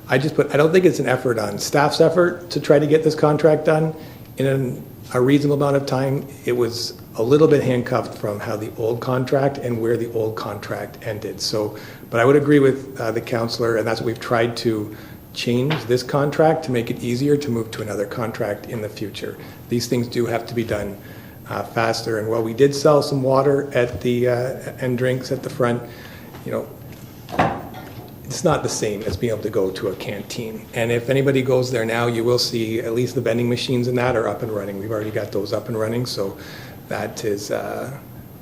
F: I don't think it's an effort on staff's effort to try to get this contract done in a reasonable amount of time. It was a little bit handcuffed from how the old contract and where the old contract ended. So, but I would agree with the councillor, and that's what we've tried to change this contract to make it easier to move to another contract in the future. These things do have to be done faster. And while we did sell some water at the and drinks at the front, you know, it's not the same as being able to go to a canteen. And if anybody goes there now, you will see at least the vending machines and that are up and running. We've already got those up and running, so that is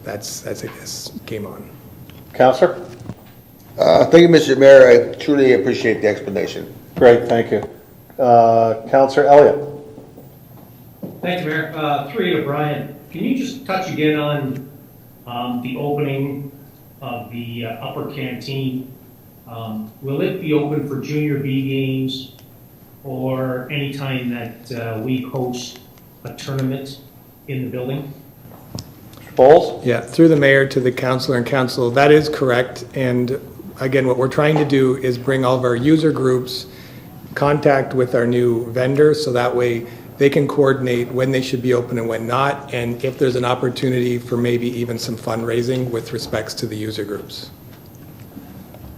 F: that's I guess game on.
A: Councillor?
H: Thank you, Mr. Mayor. I truly appreciate the explanation.
A: Great, thank you. Councillor Elliott?
K: Thank you, Mayor. Through you to Brian. Can you just touch again on the opening of the upper canteen? Will it be open for junior B games or any time that we host a tournament in the building?
A: Mr. Bowles?
F: Yeah, through the mayor to the councillor and council, that is correct. And again, what we're trying to do is bring all of our user groups contact with our new vendors, so that way they can coordinate when they should be open and when not, and if there's an opportunity for maybe even some fundraising with respects to the user groups.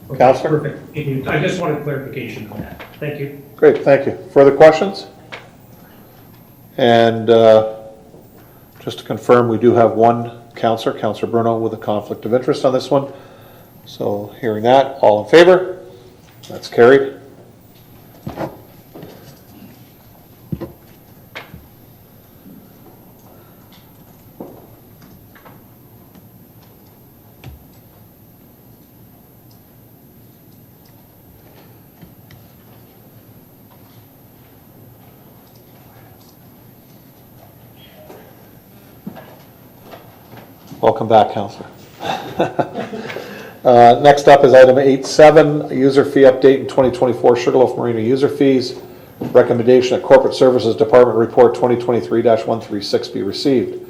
K: Okay,
A: Councillor?
K: perfect. I just wanted clarification on that. Thank you.
A: Great, thank you. Further questions? And just to confirm, we do have one councillor, Councillor Bruno, with a conflict of interest on this one. So hearing that, all in favor? That's carried. Welcome back, Councillor. Next up is item 8.7, user fee update in 2024 Sugarloaf Marina user fees. Recommendation that Corporate Services Department Report 2023-136 be received.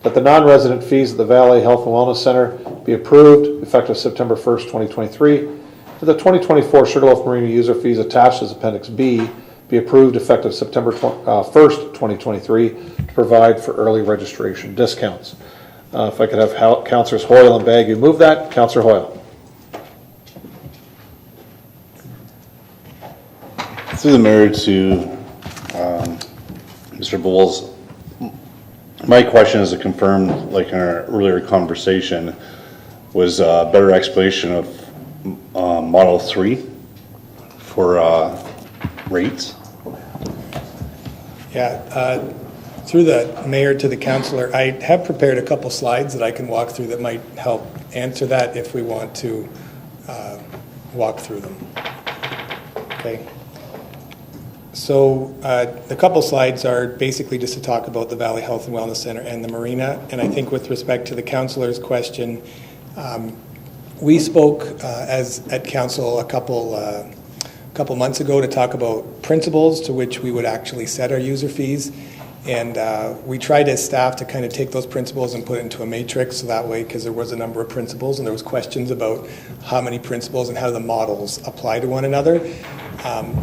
A: That the non-resident fees at the Valley Health and Wellness Center be approved effective September 1st, 2023. That the 2024 Sugarloaf Marina user fees attached as Appendix B be approved effective September 1st, 2023 to provide for early registration discounts. If I could have Councillors Hoyle and Baggy move that. Councillor Hoyle.
J: Through the mayor to Mr. Bowles, my question is to confirm, like in our earlier conversation, was a better explanation of Model 3 for rates.
F: Yeah, through the mayor to the councillor, I have prepared a couple slides that I can walk through that might help answer that if we want to walk through them. Okay. So the couple slides are basically just to talk about the Valley Health and Wellness Center and the marina. And I think with respect to the councillor's question, we spoke at council a couple months ago to talk about principles to which we would actually set our user fees. And we tried as staff to kind of take those principles and put it into a matrix, so that way, because there was a number of principles and there was questions about how many principles and how the models apply to one another.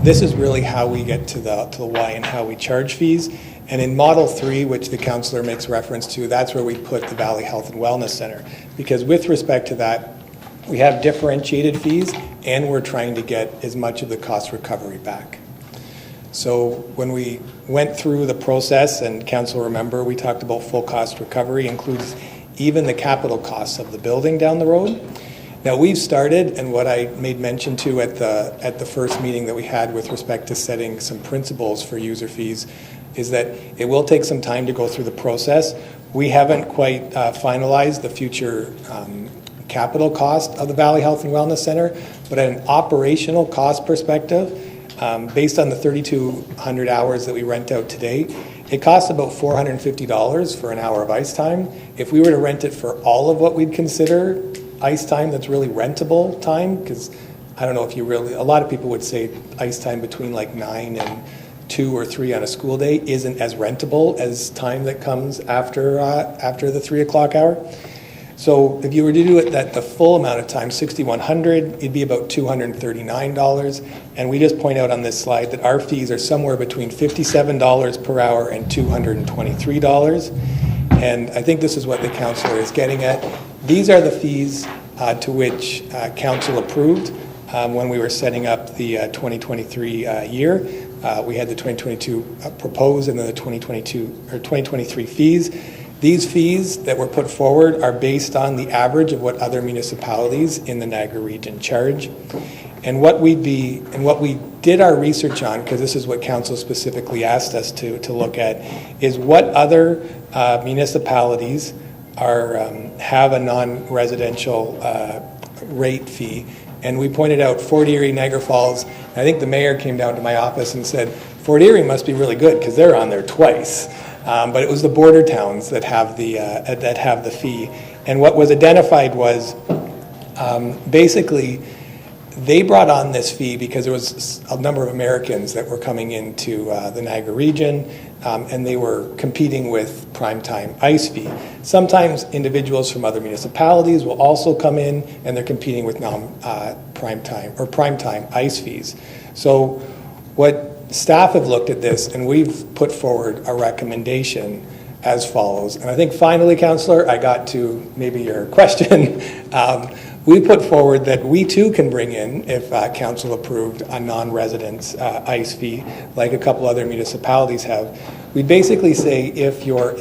F: This is really how we get to the why and how we charge fees. And in Model 3, which the councillor makes reference to, that's where we put the Valley Health and Wellness Center. Because with respect to that, we have differentiated fees and we're trying to get as much of the cost recovery back. So when we went through the process, and council remember, we talked about full cost recovery, includes even the capital costs of the building down the road. Now, we've started, and what I made mention to at the first meeting that we had with respect to setting some principles for user fees, is that it will take some time to go through the process. We haven't quite finalized the future capital cost of the Valley Health and Wellness Center, but at an operational cost perspective, based on the 3,200 hours that we rent out today, it costs about $450 for an hour of ice time. If we were to rent it for all of what we'd consider ice time that's really rentable time, because I don't know if you really, a lot of people would say ice time between like 9 and 2 or 3 on a school day isn't as rentable as time that comes after the 3 o'clock hour. So if you were to do it at the full amount of time, 6,100, it'd be about $239. And we just point out on this slide that our fees are somewhere between $57 per hour and $223. And I think this is what the councillor is getting at. These are the fees to which council approved when we were setting up the 2023 year. We had the 2022 proposed and then the 2023 fees. These fees that were put forward are based on the average of what other municipalities in the Niagara region charge. And what we did our research on, because this is what council specifically asked us to look at, is what other municipalities have a non-residential rate fee. And we pointed out Fort Erie, Niagara Falls. I think the mayor came down to my office and said, Fort Erie must be really good because they're on there twice. But it was the border towns that have the fee. And what was identified was basically they brought on this fee because there was a number of Americans that were coming into the Niagara region, and they were competing with primetime ice fee. Sometimes individuals from other municipalities will also come in, and they're competing with primetime ice fees. So what staff have looked at this, and we've put forward a recommendation as follows. And I think finally, Councillor, I got to maybe your question. We put forward that we too can bring in, if council approved, a non-residence ice fee, like a couple other municipalities have. We basically say if you're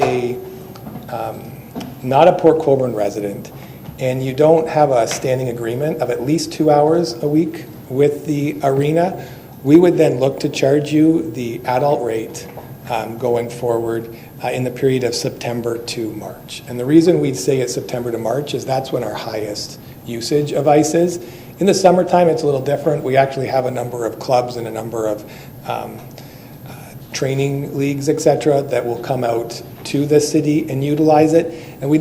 F: not a Port Colborne resident and you don't have a standing agreement of at least 2 hours a week with the arena, we would then look to charge you the adult rate going forward in the period of September to March. And the reason we'd say it's September to March is that's when our highest usage of ice is. In the summertime, it's a little different. We actually have a number of clubs and a number of training leagues, etc., that will come out to the city and utilize it. And we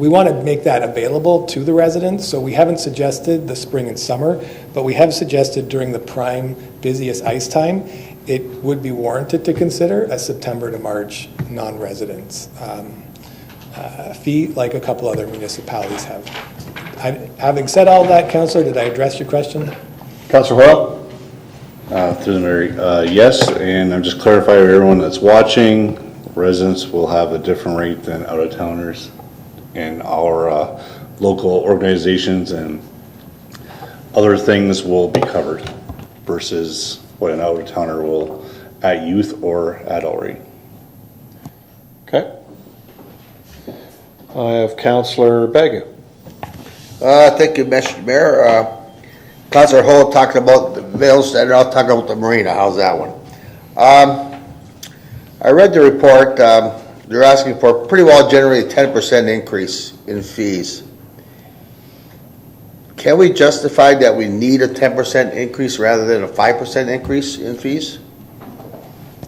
F: want to make that available to the residents. So we haven't suggested the spring and summer, but we have suggested during the prime busiest ice time, it would be warranted to consider a September to March non-residents fee, like a couple other municipalities have. Having said all that, Councillor, did I address your question?
A: Councillor Hoyle?
J: Through the mayor, yes, and I'm just clarifying for everyone that's watching, residents will have a different rate than out-of-towners in our local organizations, and other things will be covered versus what an out-of-towner will at youth or adult rate.
A: Okay. I have Councillor Bagu.
H: Thank you, Mr. Mayor. Councillor Hull talked about the Vales, and I'll talk about the marina. How's that one? I read the report. They're asking for pretty well generally a 10% increase in fees. Can we justify that we need a 10% increase rather than a 5% increase in fees?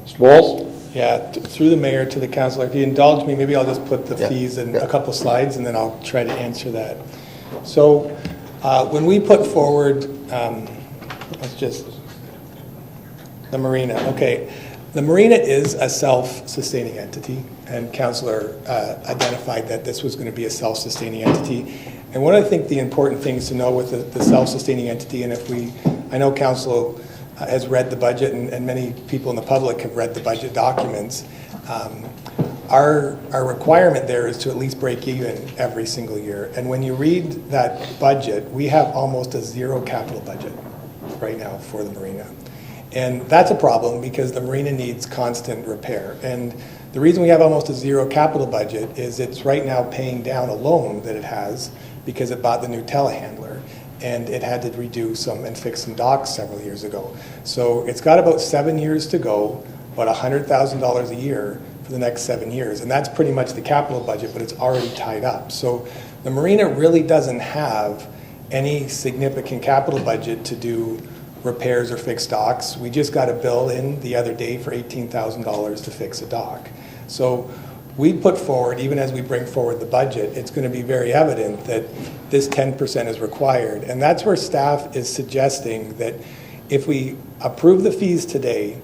A: Mr. Walls?
F: Yeah, through the mayor to the councillor. If you indulge me, maybe I'll just put the fees in a couple slides and then I'll try to answer that. So when we put forward, the marina, okay. The marina is a self-sustaining entity, and councillor identified that this was going to be a self-sustaining entity. And one of the important things to know with the self-sustaining entity, and I know council has read the budget, and many people in the public have read the budget documents. Our requirement there is to at least break even every single year. And when you read that budget, we have almost a zero capital budget right now for the marina. And that's a problem because the marina needs constant repair. And the reason we have almost a zero capital budget is it's right now paying down a loan that it has because it bought the new telehandler. and it had to redo some and fix some docks several years ago. So it's got about 7 years to go, about $100,000 a year for the next 7 years. And that's pretty much the capital budget, but it's already tied up. So the marina really doesn't have any significant capital budget to do repairs or fix docks. We just got a bill in the other day for $18,000 to fix a dock. So we put forward, even as we bring forward the budget, it's going to be very evident that this 10% is required. And that's where staff is suggesting that if we approve the fees today,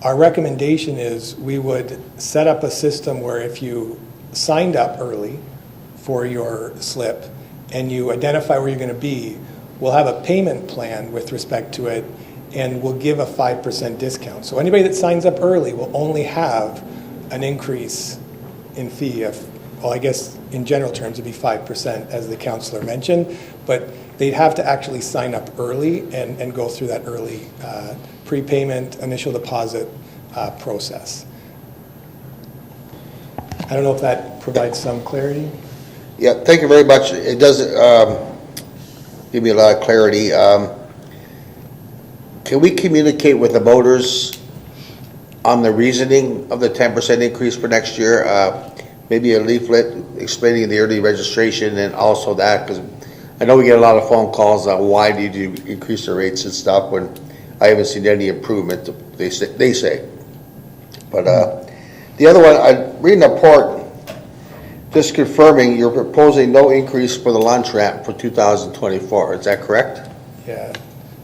F: our recommendation is we would set up a system where if you signed up early for your slip and you identify where you're going to be, we'll have a payment plan with respect to it, and we'll give a 5% discount. So anybody that signs up early will only have an increase in fee of, well, I guess in general terms it'd be 5%, as the councillor mentioned, but they'd have to actually sign up early and go through that early prepayment, initial deposit process. I don't know if that provides some clarity.
H: Yeah, thank you very much. It does give me a lot of clarity. Can we communicate with the voters on the reasoning of the 10% increase for next year? Maybe a leaflet explaining the early registration and also that, because I know we get a lot of phone calls on why did you increase the rates and stuff when I haven't seen any improvement, they say. But the other one, I'm reading a report just confirming you're proposing no increase for the launch ramp for 2024. Is that correct?
F: Yeah.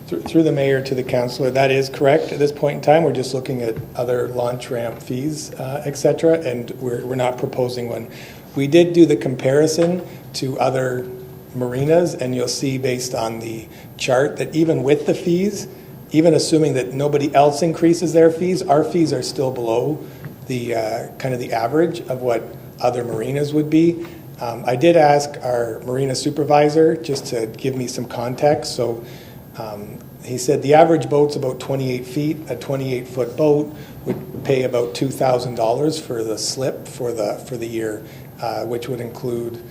F: Through the mayor to the councillor, that is correct. At this point in time, we're just looking at other launch ramp fees, et cetera, and we're not proposing one. We did do the comparison to other marinas, and you'll see based on the chart that even with the fees, even assuming that nobody else increases their fees, our fees are still below the kind of the average of what other marinas would be. I did ask our marina supervisor just to give me some context. So he said the average boat's about 28 feet. A 28-foot boat would pay about $2,000 for the slip for the year, which would include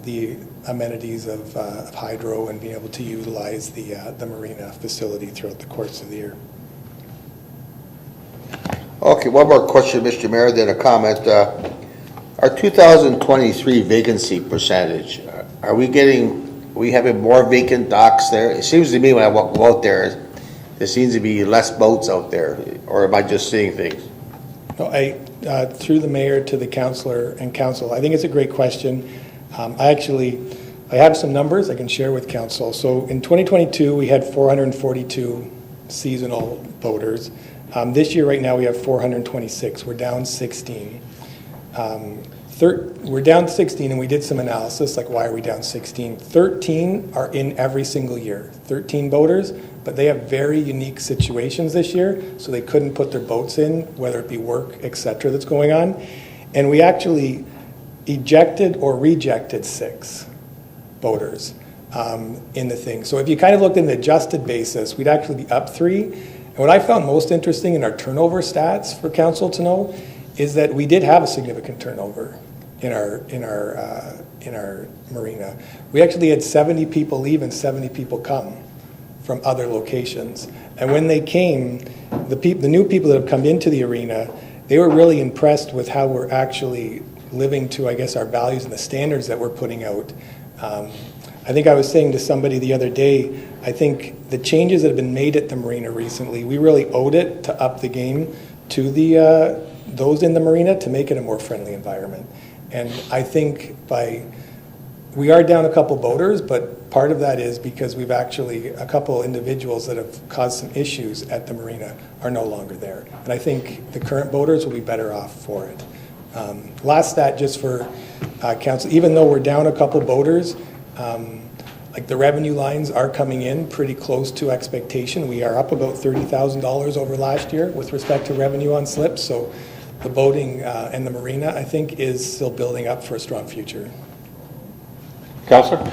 F: the amenities of hydro and being able to utilize the marina facility throughout the course of the year.
H: Okay, one more question, Mr. Mayor, then a comment. Our 2023 vacancy percentage, are we having more vacant docks there? It seems to me when I walk out there seems to be less boats out there, or am I just seeing things?
F: No, through the mayor to the councillor and council, I think it's a great question. I have some numbers I can share with council. So in 2022, we had 442 seasonal boaters. This year, right now, we have 426. We're down 16. We're down 16, and we did some analysis, like why are we down 16? 13 are in every single year, 13 boaters, but they have very unique situations this year, so they couldn't put their boats in, whether it be work, et cetera, that's going on. And we actually ejected or rejected 6 boaters in the thing. So if you kind of looked at an adjusted basis, we'd actually be up 3. And what I found most interesting in our turnover stats for council to know is that we did have a significant turnover in our marina. We actually had 70 people leave and 70 people come from other locations. And when they came, the new people that have come into the arena, they were really impressed with how we're actually living to, I guess, our values and the standards that we're putting out. I think I was saying to somebody the other day, I think the changes that have been made at the marina recently, we really owed it to up the game to the those in the marina to make it a more friendly environment. And I think we are down a couple boaters, but part of that is because we've actually, a couple individuals that have caused some issues at the marina are no longer there. And I think the current boaters will be better off for it. Last stat just for council, even though we're down a couple boaters, like the revenue lines are coming in pretty close to expectation. We are up about $30,000 over last year with respect to revenue on slips. So the boating and the marina, I think, is still building up for a strong future.
A: Councillor?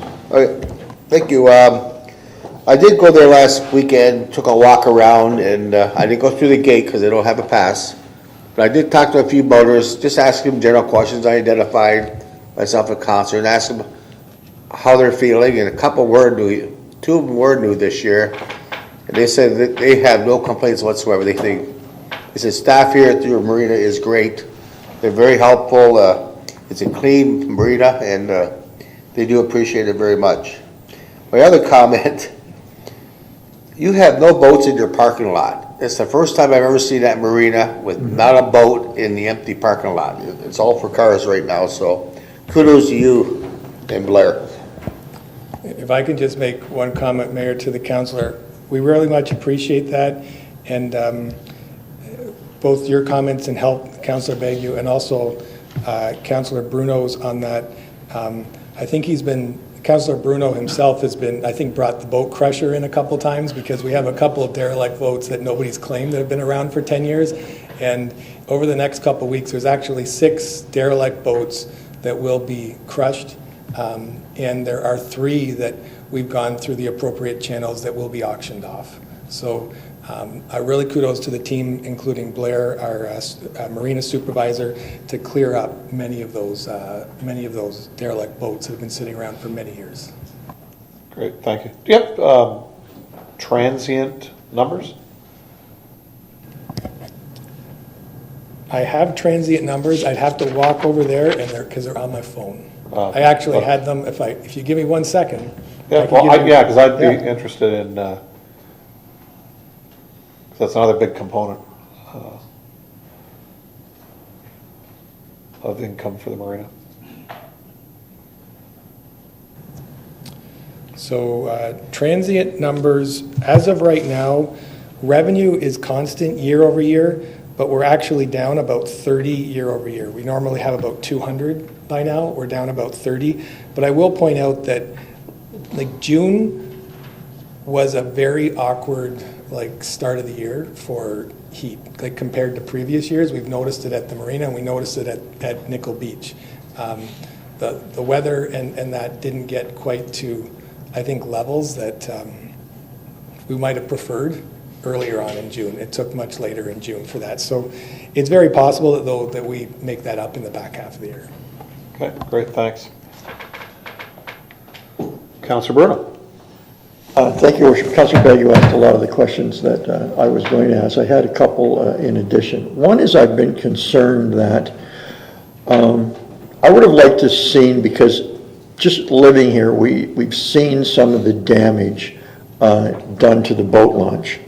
H: Thank you. I did go there last weekend, took a walk around, and I didn't go through the gate because they don't have a pass. But I did talk to a few boaters, just ask them general questions. I identified myself a councillor and asked them how they're feeling, and a couple were two of them were new this year, and they said that they have no complaints whatsoever. They said staff here at the marina is great. They're very helpful. It's a clean marina, and they do appreciate it very much. My other comment, you have no boats in your parking lot. It's the first time I've ever seen that marina with not a boat in the empty parking lot. It's all for cars right now, so kudos to you and Blair.
F: If I can just make one comment, Mayor, to the councillor, we really much appreciate that, and both your comments and help, Councillor Bagu, and also Councillor Bruno's on that. I think Councillor Bruno himself has been, I think, brought the boat crusher in a couple times, because we have a couple of derelict boats that nobody's claimed that have been around for 10 years. And over the next couple of weeks, there's actually 6 derelict boats that will be crushed. And there are 3 that we've gone through the appropriate channels that will be auctioned off. So I really kudos to the team, including Blair, our marina supervisor, to clear up many of those derelict boats that have been sitting around for many years.
A: Great, thank you. Do you have transient numbers?
F: I have transient numbers. I'd have to walk over there, and because they're on my phone. I actually had them. If you give me 1 second.
A: Yeah, because I'd be interested in. That's another big component of income for the marina.
F: So transient numbers, as of right now, revenue is constant year over year, but we're actually down about 30 year over year. We normally have about 200 by now. We're down about 30. But I will point out that like June was a very awkward start of the year for heat, compared to previous years. We've noticed it at the marina, and we noticed it at Nickel Beach. The weather and that didn't get quite to, I think, levels that we might have preferred earlier on in June. It took much later in June for that. So it's very possible that we make that up in the back half of the year.
A: Okay, great, thanks. Councillor Bruno.
C: Thank you, Worship. Councillor Bell, you asked a lot of the questions that I was going to ask. I had a couple in addition. One is I've been concerned that I would have liked to have seen, because just living here, we've seen some of the damage done to the boat launch.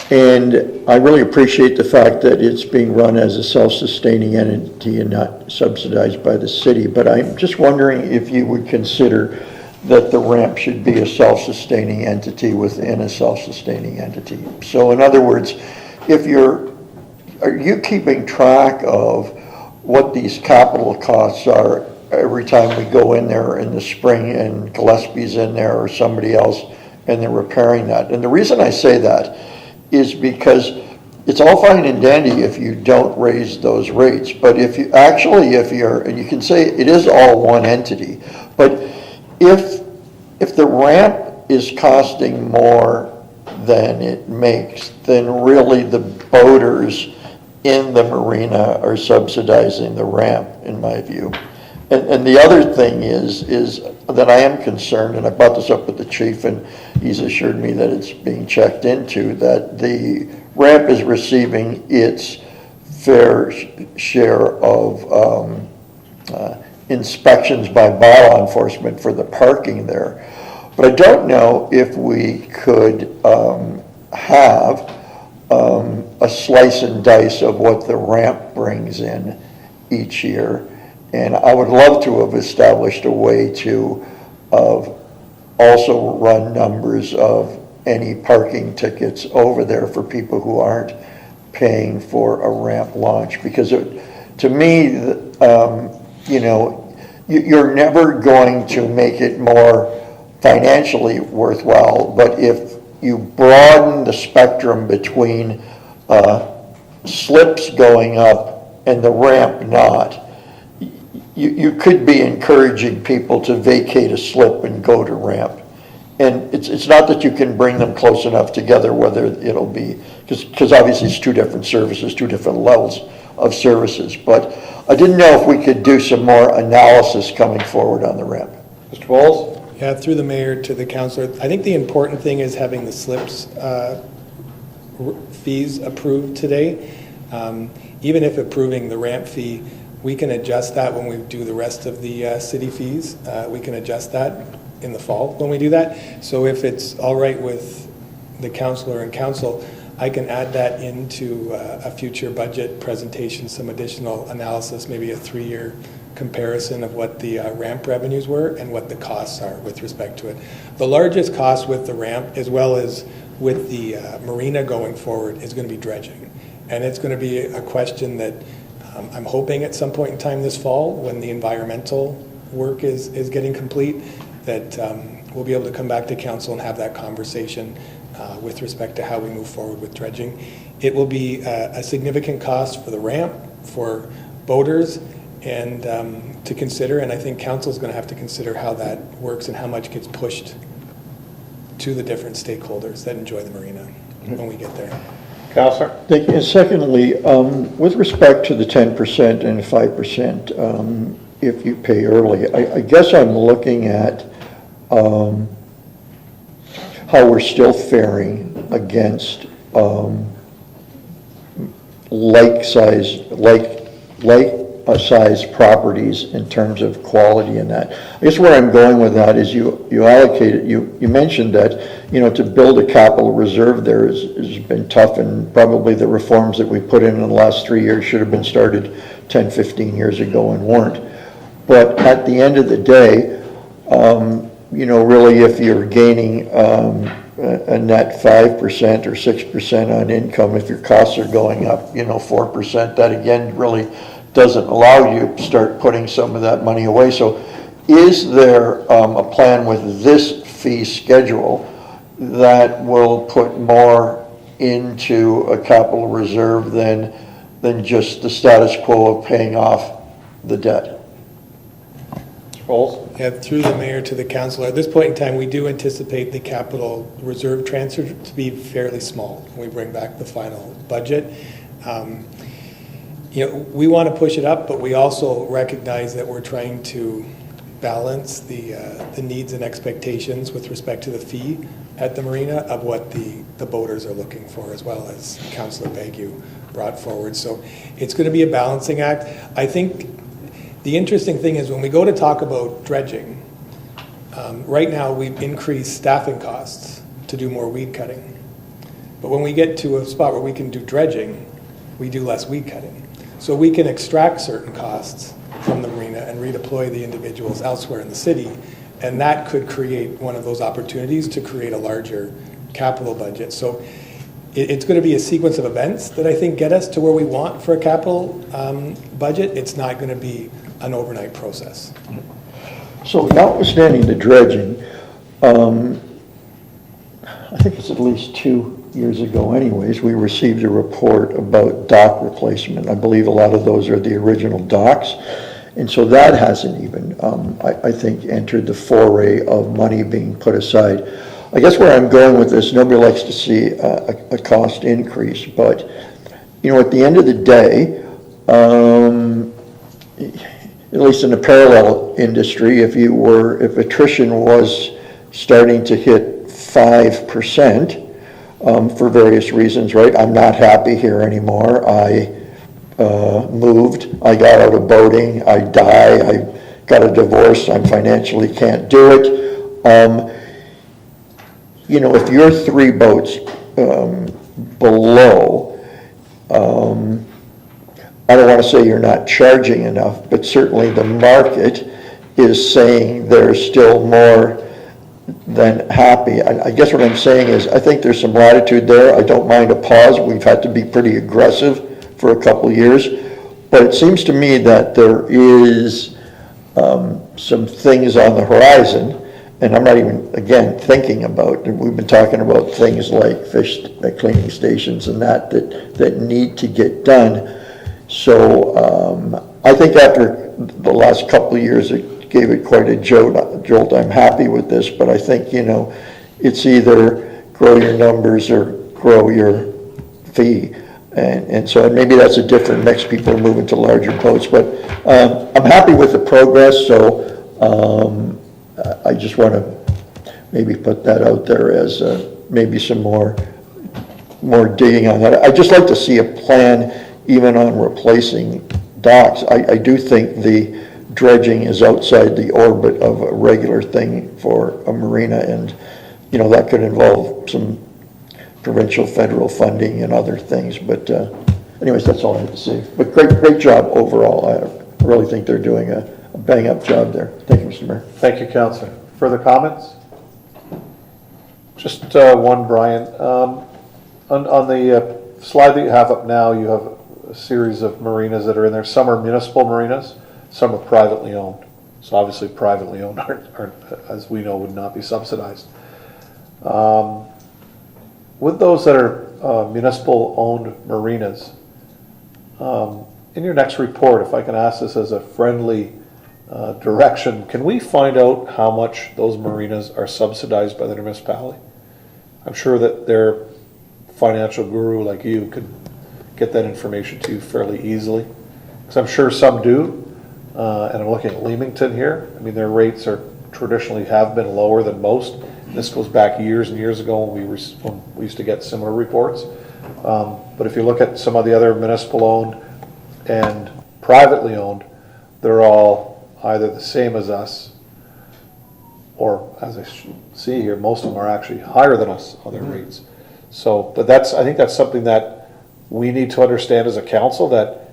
C: And I really appreciate the fact that it's being run as a self-sustaining entity and not subsidized by the city. But I'm just wondering if you would consider that the ramp should be a self-sustaining entity within a self-sustaining entity. So in other words, are you keeping track of what these capital costs are every time we go in there in the spring and Gillespie's in there or somebody else and they're repairing that? And the reason I say that is because it's all fine and dandy if you don't raise those rates, but if you're, and you can say it is all one entity, but if the ramp is costing more than it makes, then really the boaters in the marina are subsidizing the ramp, in my view. And the other thing is that I am concerned, and I brought this up with the chief, and he's assured me that it's being checked into, that the ramp is receiving its fair share of inspections by bylaw enforcement for the parking there. But I don't know if we could have a slice and dice of what the ramp brings in each year. And I would love to have established a way to also run numbers of any parking tickets over there for people who aren't paying for a ramp launch. Because to me, you're never going to make it more financially worthwhile, but if you broaden the spectrum between slips going up and the ramp not, you could be encouraging people to vacate a slip and go to ramp. And it's not that you can bring them close enough together, whether it'll be, because obviously it's two different services, two different levels of services. But I didn't know if we could do some more analysis coming forward on the ramp.
A: Mr. Bowles?
F: Yeah, through the mayor to the councillor, I think the important thing is having the slips fees approved today. Even if approving the ramp fee, we can adjust that when we do the rest of the city fees. We can adjust that in the fall when we do that. So if it's all right with the councillor and council, I can add that into a future budget presentation, some additional analysis, maybe a 3-year comparison of what the ramp revenues were and what the costs are with respect to it. The largest cost with the ramp, as well as with the marina going forward, is going to be dredging. And it's going to be a question that I'm hoping at some point in time this fall, when the environmental work is getting complete, that we'll be able to come back to council and have that conversation with respect to how we move forward with dredging. It will be a significant cost for the ramp, for boaters, and to consider, and I think council's going to have to consider how that works and how much gets pushed to the different stakeholders that enjoy the marina when we get there.
A: Councillor?
C: Thank you. And secondly, with respect to the 10% and 5% if you pay early, I guess I'm looking at how we're still faring against like-size properties in terms of quality and that. I guess where I'm going with that is you allocated, you mentioned that, to build a capital reserve there has been tough, and probably the reforms that we put in the last 3 years should have been started 10, 15 years ago and weren't. But at the end of the day, really if you're gaining a net 5% or 6% on income, if your costs are going up, 4%, that again really doesn't allow you to start putting some of that money away. So is there a plan with this fee schedule that will put more into a capital reserve than just the status quo of paying off the debt?
F: Yeah, through the mayor to the council, at this point in time, we do anticipate the capital reserve transfer to be fairly small when we bring back the final budget. We want to push it up, but we also recognize that we're trying to balance the needs and expectations with respect to the fee at the marina of what the boaters are looking for, as well as Councillor Bagu brought forward. So it's going to be a balancing act. I think the interesting thing is when we go to talk about dredging, right now we've increased staffing costs to do more weed cutting. But when we get to a spot where we can do dredging, we do less weed cutting. So we can extract certain costs from the marina and redeploy the individuals elsewhere in the city, and that could create one of those opportunities to create a larger capital budget. So it's going to be a sequence of events that I think get us to where we want for a capital budget. It's not going to be an overnight process.
C: So notwithstanding the dredging, I think it's at least 2 years ago anyways, we received a report about dock replacement. I believe a lot of those are the original docks. And so that hasn't even, I think, entered the foray of money being put aside. I guess where I'm going with this, nobody likes to see a cost increase, but, at the end of the day, at least in the parallel industry, if attrition was starting to hit 5%, for various reasons, right? I'm not happy here anymore. I moved. I got out of boating. I die. I got a divorce. I financially can't do it. If you're 3 boats below, I don't want to say you're not charging enough, but certainly the market is saying there's still more than happy. I guess what I'm saying is I think there's some latitude there. I don't mind a pause. We've had to be pretty aggressive for a couple of years, but it seems to me that there is some things on the horizon, and I'm not even, again, thinking about, we've been talking about things like fish cleaning stations and that need to get done. So I think after the last couple of years, it gave it quite a jolt. I'm happy with this, but I think, it's either grow your numbers or grow your fee. And so maybe that's a different mix. People are moving to larger boats, but I'm happy with the progress. So I just want to maybe put that out there as maybe some more digging on that. I'd just like to see a plan even on replacing docks. I do think the dredging is outside the orbit of a regular thing for a marina, and, you know, that could involve some provincial, federal funding and other things, but anyways, that's all I have to say. But great job overall. I really think they're doing a bang-up job there. Thank you, Mr. Mayor.
A: Thank you, Councillor. Further comments? Just one, Brian. On the slide that you have up now, you have a series of marinas that are in there. Some are municipal marinas, some are privately owned. So obviously privately owned aren't, as we know, would not be subsidized. With those that are municipal owned marinas, in your next report, if I can ask this as a friendly direction, can we find out how much those marinas are subsidized by the municipality? I'm sure that their financial guru like you could get that information to you fairly easily, because I'm sure some do. And I'm looking at Leamington here. I mean, their rates are traditionally have been lower than most. This goes back years and years ago when we used to get similar reports. But if you look at some of the other municipal owned and privately owned, they're all either the same as us, or as I see here, most of them are actually higher than us on their rates. So, but I think that's something that we need to understand as a council, that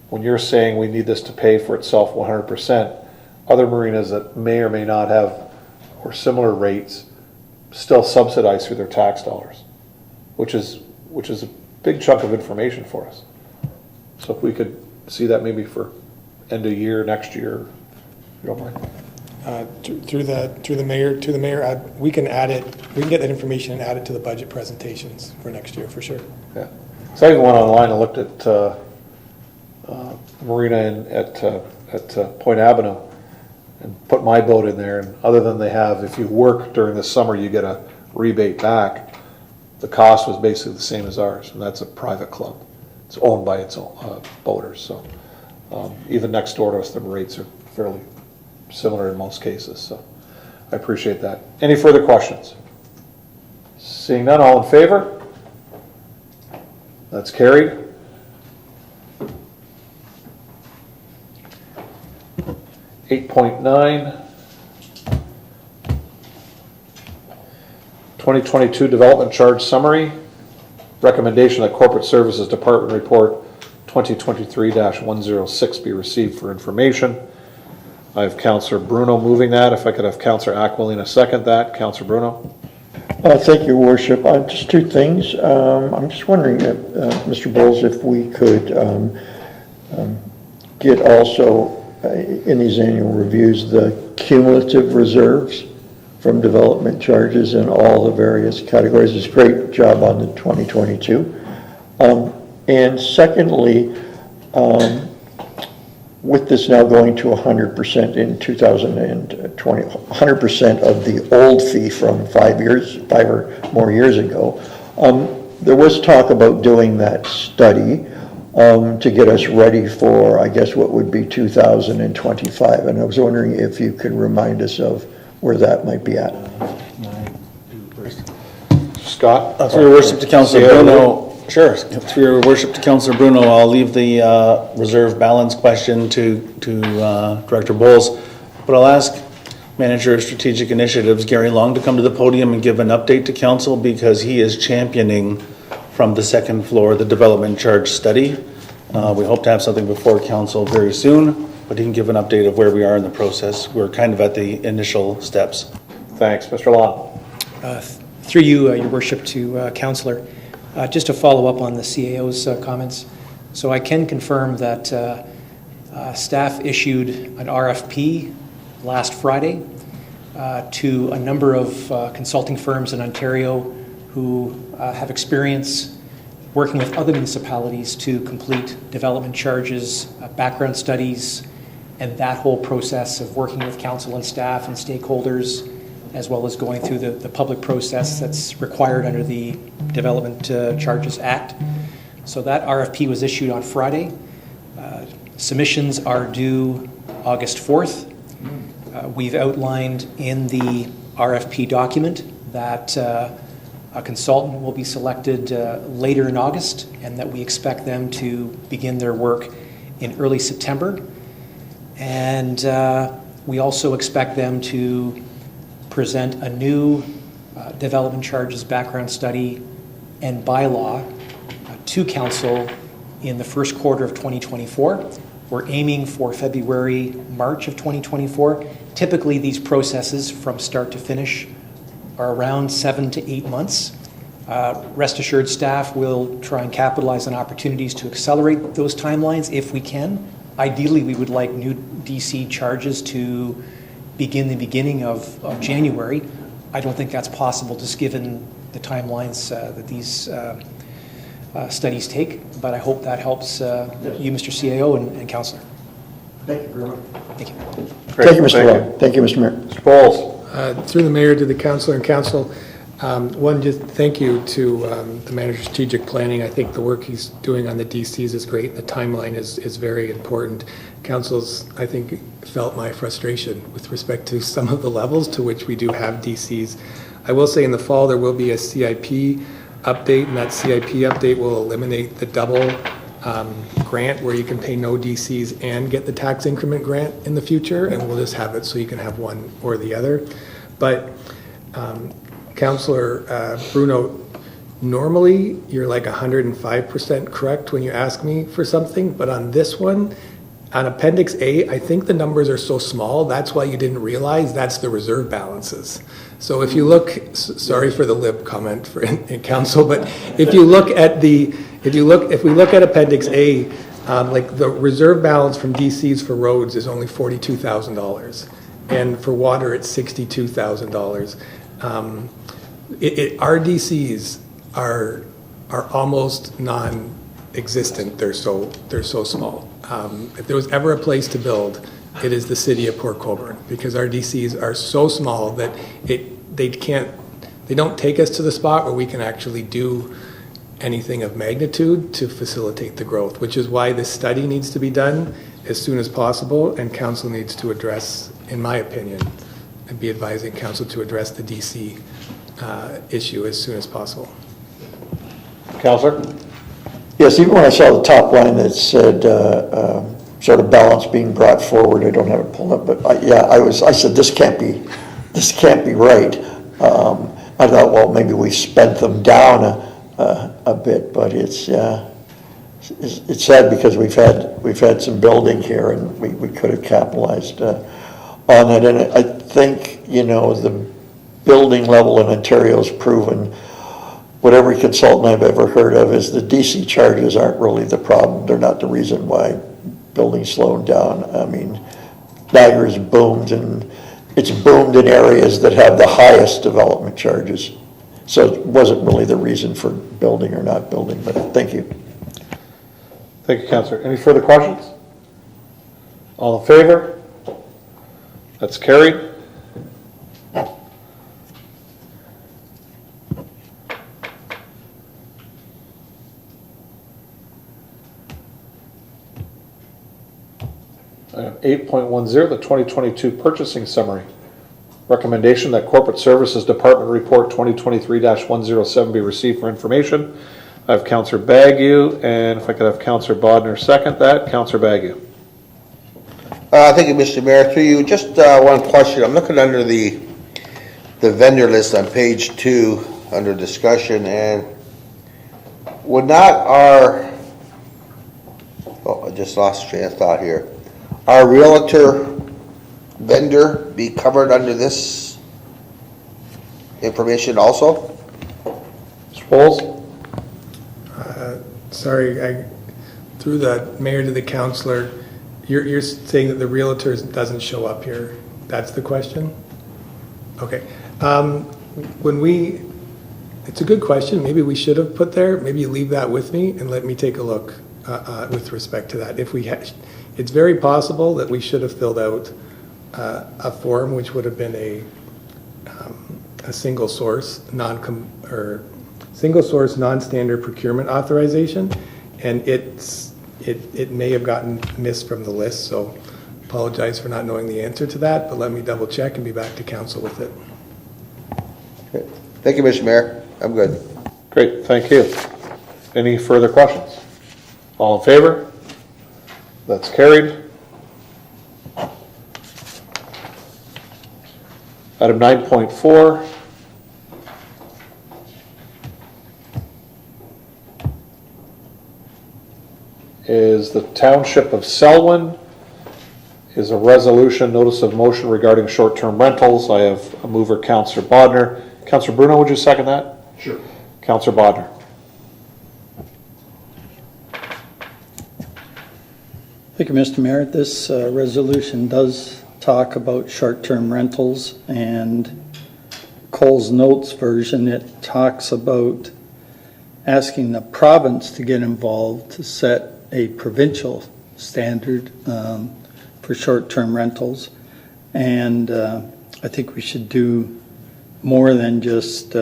A: when you're saying we need this to pay for itself 100%, other marinas that may or may not have or similar rates still subsidized through their tax dollars, which is a big chunk of information for us. So if we could see that maybe for end of year, next year, if you don't mind.
F: Through the mayor, we can add it. We can get that information and add it to the budget presentations for next year for sure.
A: Yeah. So I even went online and looked at marina at Point Avenue and put my boat in there. And other than they have, if you work during the summer, you get a rebate back. The cost was basically the same as ours, and that's a private club. It's owned by its own boaters. So even next door to us, the rates are fairly similar in most cases. So I appreciate that. Any further questions? Seeing none, all in favor? That's carried. (8.9) 2022 Development Charge Summary. Recommendation that Corporate Services Department Report 2023-106 be received for information. I have Councillor Bruno moving that. If I could have Councillor Aquilina second that. Councillor Bruno.
C: Thank you, Worship. Just two things. I'm just wondering, Mr. Bowles, if we could get also in these annual reviews the cumulative reserves from development charges in all the various categories. It's a great job on the 2022. And secondly, with this now going to 100% in 2020, 100% of the old fee from 5 or more years ago, there was talk about doing that study to get us ready for, I guess, what would be 2025. And I was wondering if you could remind us of where that might be at.
A: Scott?
D: Through your worship to Councillor Bruno. Sure. Through your worship to Councillor Bruno, I'll leave the reserve balance question to Director Bowles, but I'll ask Manager of Strategic Initiatives, Gary Long, to come to the podium and give an update to Council, because he is championing from the second floor the development charge study. We hope to have something before Council very soon, but he can give an update of where we are in the process. We're kind of at the initial steps.
A: Thanks. Mr. Long.
L: Through you, Your Worship, to Councillor. Just to follow up on the CAO's comments. So I can confirm that staff issued an RFP last Friday to a number of consulting firms in Ontario who have experience working with other municipalities to complete development charges, background studies, and that whole process of working with council and staff and stakeholders, as well as going through the public process that's required under the Development Charges Act. So that RFP was issued on Friday. Submissions are due August 4th. We've outlined in the RFP document that a consultant will be selected later in August, and that we expect them to begin their work in early September. And we also expect them to present a new development charges background study and bylaw to council in the first quarter of 2024. We're aiming for February, March of 2024. Typically, these processes from start to finish are around 7 to 8 months. Rest assured, staff will try and capitalize on opportunities to accelerate those timelines if we can. Ideally, we would like new DC charges to begin the beginning of January. I don't think that's possible just given the timelines that these studies take, but I hope that helps you, Mr. CAO, and Councillor.
C: Thank you very much.
L: Thank you.
C: Thank you, Mr. Long. Thank you, Mr. Mayor.
A: Mr. Bowles.
F: Through the mayor to the councillor and council, one, just thank you to the manager of strategic planning. I think the work he's doing on the DCs is great. The timeline is very important. Council's, I think, felt my frustration with respect to some of the levels to which we do have DCs. I will say in the fall there will be a CIP update, and that CIP update will eliminate the double grant where you can pay no DCs and get the tax increment grant in the future, and we'll just have it so you can have one or the other. But Councillor Bruno, normally you're like 105% correct when you ask me for something, but on this one, on Appendix A, I think the numbers are so small, that's why you didn't realize that's the reserve balances. So if you look, sorry for the lib comment for in council, but if you look at if we look at Appendix A, like the reserve balance from DCs for roads is only $42,000, and for water it's $62,000. Our DCs are almost non-existent. They're so small. If there was ever a place to build, it is the city of Port Colborne, because our DCs are so small that they don't take us to the spot where we can actually do anything of magnitude to facilitate the growth, which is why this study needs to be done as soon as possible, and council needs to address, in my opinion, I'd be advising council to address the DC issue as soon as possible.
A: Councillor?
C: Yes, even when I saw the top line that said sort of balance being brought forward, I don't have it pulled up, but I said this can't be right. I thought, well, maybe we spent them down a bit, but it's sad because we've had some building here, and we could have capitalized on it. And I think, the building level in Ontario has proven what every consultant I've ever heard of is the DC charges aren't really the problem. They're not the reason why building's slowing down. I mean, Niagara's boomed, and it's boomed in areas that have the highest development charges. So it wasn't really the reason for building or not building, but thank you.
A: Thank you, Councillor. Any further questions? All in favor? That's carried. Item 8.10, the 2022 purchasing summary. Recommendation that Corporate Services Department Report 2023-107 be received for information. I have Councillor Bagu, and if I could have Councillor Bodner second that. Councillor Bagu.
H: Thank you, Mr. Mayor. Through you, just one question. I'm looking under the vendor list on page 2 under discussion, and would not I just lost train of thought here. Our realtor vendor be covered under this information also?
A: Mr. Bowles?
F: Sorry, through the mayor to the councillor, you're saying that the realtor doesn't show up here. That's the question? Okay. It's a good question. Maybe we should have put there. Maybe you leave that with me and let me take a look with respect to that. It's very possible that we should have filled out a form which would have been a single source non-standard procurement authorization, and it may have gotten missed from the list. So Apologize for not knowing the answer to that, but let me double check and be back to council with it.
H: Okay. Thank you, Mr. Mayor. I'm good.
A: Great, thank you. Any further questions? All in favor? That's carried. Item 9.4. Is the Township of Selwyn, is a resolution, notice of motion regarding short-term rentals. I have a mover, Councillor Bodnar. Councillor Bruno, would you second that?
E: Sure.
A: Councillor Bodnar.
I: Thank you, Mr. Mayor. This resolution does talk about short-term rentals, and Cole's Notes version, it talks about asking the province to get involved to set a provincial standard for short-term rentals. And I think we should do more than just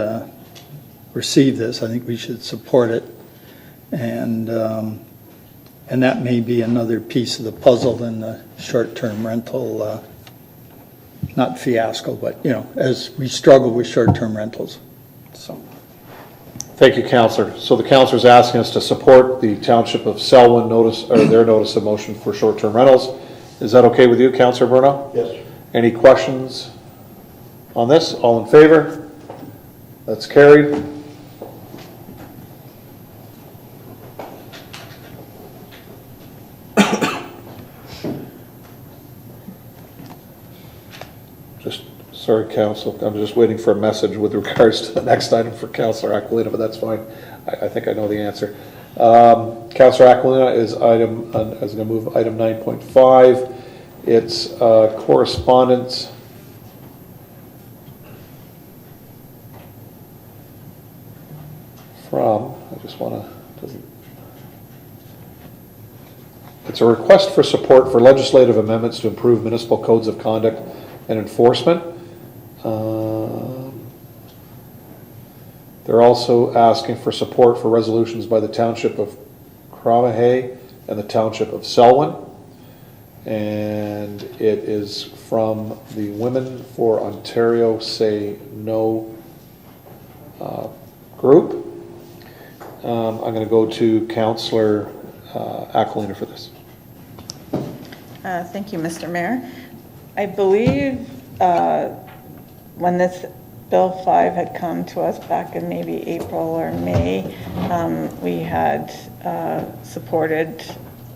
I: receive this. I think we should support it. And that may be another piece of the puzzle in the short-term rental, not fiasco, but, you know, as we struggle with short-term rentals. So.
A: Thank you, Councillor. So the Councillor is asking us to support the Township of Selwyn notice, or their notice of motion for short-term rentals. Is that okay with you, Councillor Bruno?
C: Yes.
A: Any questions on this? All in favor? That's carried. Sorry, Council, I'm just waiting for a message with regards to the next item for Councillor Aquilina, but that's fine. I think I know the answer. Councillor Aquilina is going to move item 9.5. It's correspondence from, it's a request for support for legislative amendments to improve municipal codes of conduct and enforcement. They're also asking for support for resolutions by the Township of Cramahay and the Township of Selwyn. And it is from the Women for Ontario Say No group. I'm going to go to Councillor Aquilina for this.
N: Thank you, Mr. Mayor. I believe when this Bill 5 had come to us back in maybe April or May, we had supported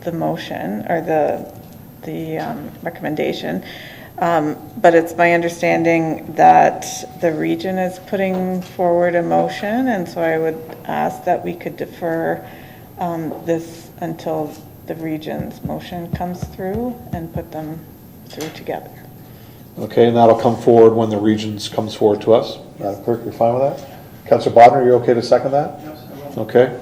N: the motion or the recommendation. But it's my understanding that the region is putting forward a motion, and so I would ask that we could defer this until the region's motion comes through and put them through together.
A: Okay, and that'll come forward when the regions comes forward to us. Madam Clerk, you're fine with that? Councillor Bodnar, are you okay to second that?
E: Yes, I will.
A: Okay.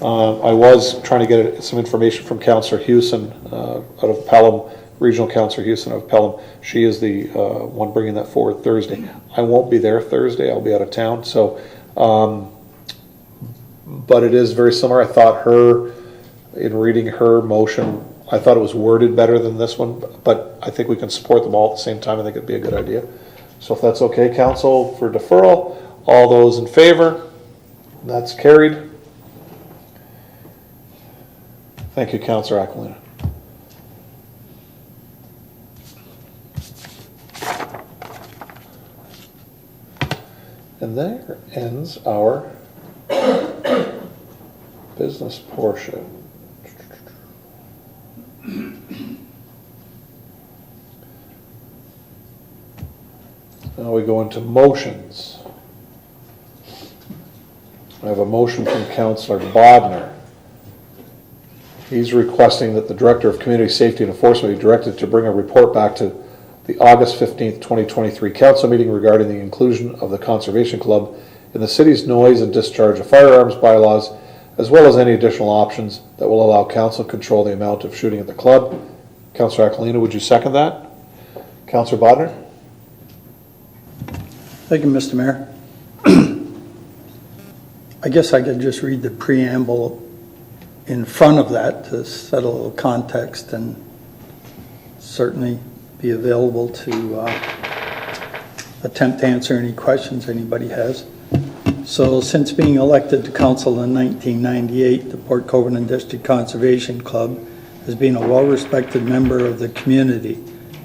A: I was trying to get some information from Councillor Hewson out of Pelham, Regional Councillor Hewson of Pelham. She is the one bringing that forward Thursday. I won't be there Thursday. I'll be out of town. So, but it is very similar. I thought in reading her motion, I thought it was worded better than this one, but I think we can support them all at the same time. I think it'd be a good idea. So if that's okay, Council, for deferral, all those in favor? That's carried. Thank you, Councillor Aquilina. And there ends our business portion. Now we go into motions. I have a motion from Councillor Bodnar. He's requesting that the Director of Community Safety and Enforcement be directed to bring a report back to the August 15th, 2023 Council meeting regarding the inclusion of the Conservation Club in the city's noise and discharge of firearms bylaws, as well as any additional options that will allow Council control the amount of shooting at the club. Councillor Aquilina, would you second that? Councillor Bodnar?
I: Thank you, Mr. Mayor. I guess I could just read the preamble in front of that to set a little context. And certainly be available to attempt to answer any questions anybody has. So since being elected to council in 1998, the Port Colborne District Conservation Club has been a well-respected member of the community.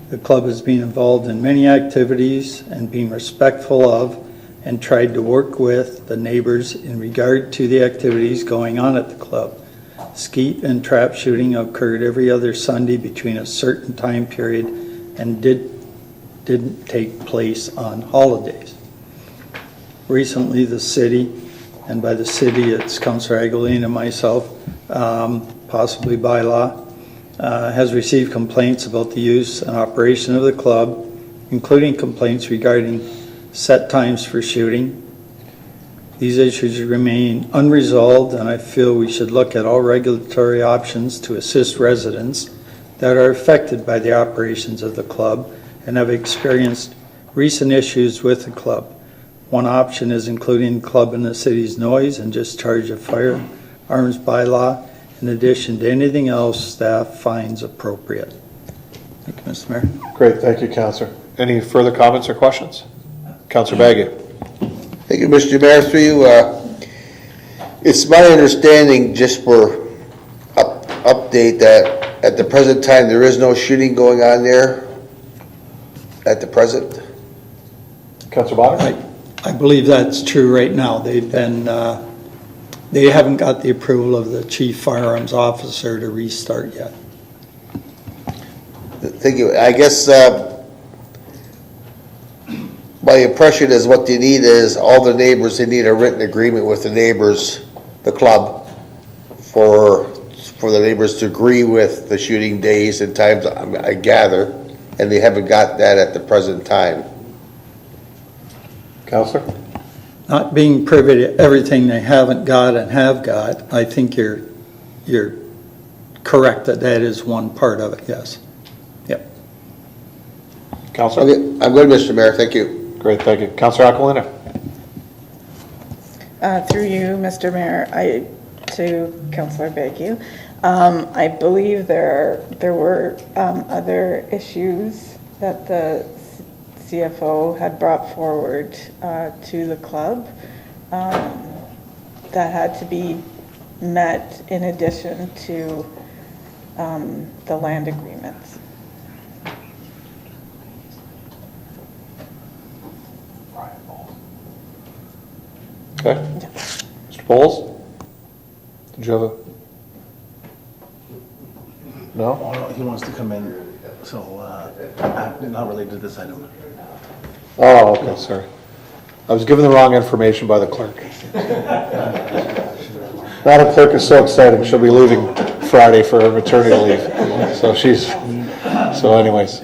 I: The club has been involved in many activities and been respectful of and tried to work with the neighbors in regard to the activities going on at the club. Skeet and trap shooting occurred every other Sunday between a certain time period and didn't take place on holidays. Recently, the city, and by the city it's Councillor Aguilera and myself, possibly by law, has received complaints about the use and operation of the club, including complaints regarding set times for shooting. These issues remain unresolved, and I feel we should look at all regulatory options to assist residents that are affected by the operations of the club and have experienced recent issues with the club. One option is including the club in the city's noise and discharge of firearms bylaw, in addition to anything else staff finds appropriate. Thank you, Mr. Mayor.
A: Great, thank you, Councillor. Any further comments or questions? Councillor Baggy.
H: Thank you, Mr. Mayor. Through you, it's my understanding, just for update, that at the present time there is no shooting going on there at the present.
A: Councillor Bonner?
I: I believe that's true right now. They've been, they haven't got the approval of the chief firearms officer to restart yet.
H: Thank you. I guess my impression is what they need is all the neighbors, they need a written agreement with the neighbors, the club, for the neighbors to agree with the shooting days and times, I gather, and they haven't got that at the present time.
A: Councillor?
I: Not being privy to everything they haven't got and have got, I think you're correct that that is one part of it, yes. Yep.
A: Councillor?
H: Okay, I'm good, Mr. Mayor. Thank you.
A: Great, thank you. Councillor Aquilina?
N: Through you, Mr. Mayor, to Councillor Bagu, I believe there were other issues that the CFO had brought forward to the club that had to be met in addition to the land agreements.
A: Okay. Mr. Bowles? Did you have a? No?
D: Oh, no, he wants to come in, so not related to this item.
A: Oh, okay, sorry. I was given the wrong information by the clerk. Madam Clerk is so excited, she'll be leaving Friday for her maternity leave. So anyways.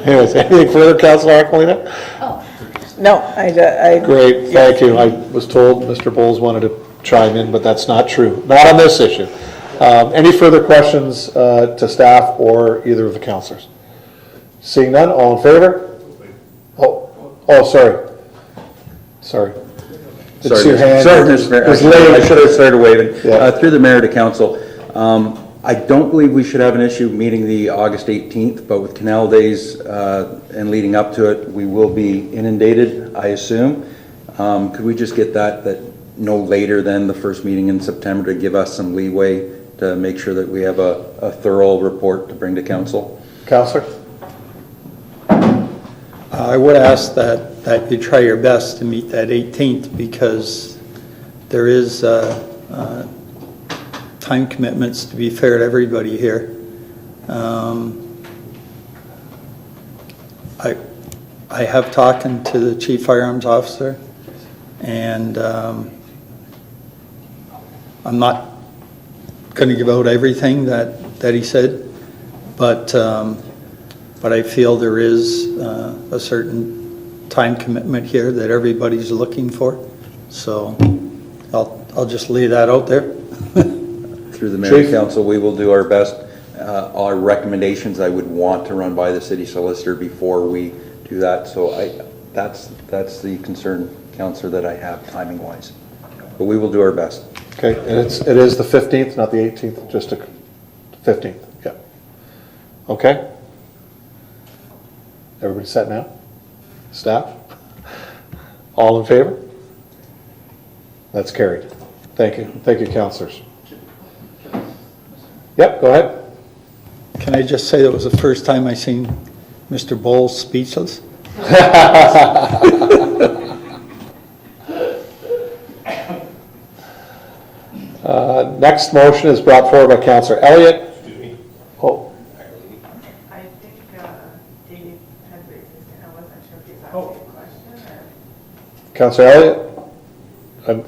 A: Anything further, Councilor Aquilina?
N: No, I
A: Great, thank you. I was told Mr. Bowles wanted to chime in, but that's not true. Not on this issue. Any further questions to staff or either of the councillors? Seeing none, all in favor? Oh, sorry.
M: Sorry,
A: Mr.
M: Mayor. I should have started waving.
A: Yeah.
M: Through the mayor to council, I don't believe we should have an issue meeting the August 18th, but with Canal Days and leading up to it, we will be inundated, I assume. Could we just get that no later than the first meeting in September to give us some leeway to make sure that we have a thorough report to bring to council?
A: Councillor?
I: I would ask that you try your best to meet that 18th because there is time commitments to be fair to everybody here. I have talked to the chief firearms officer, and I'm not going to give out everything that he said, but I feel there is a certain time commitment here that everybody's looking for. So I'll just lay that out there.
M: Through the mayor and council, we will do our best. Our recommendations I would want to run by the city solicitor before we do that. So that's the concern, councillor, that I have timing wise. But we will do our best.
A: Okay, and it is the 15th, not the 18th, just the 15th. Yeah. Okay? Everybody set now? Staff? All in favor? That's carried. Thank you. Thank you, councillors. Yep, go ahead.
I: Can I just say that was the first time I seen Mr. Bowles speechless?
A: Next motion is brought forward by Councillor Elliott. Oh,
B: I think Dave had raised his hand. I wasn't sure if he was asking a question or.
A: Councillor Elliott,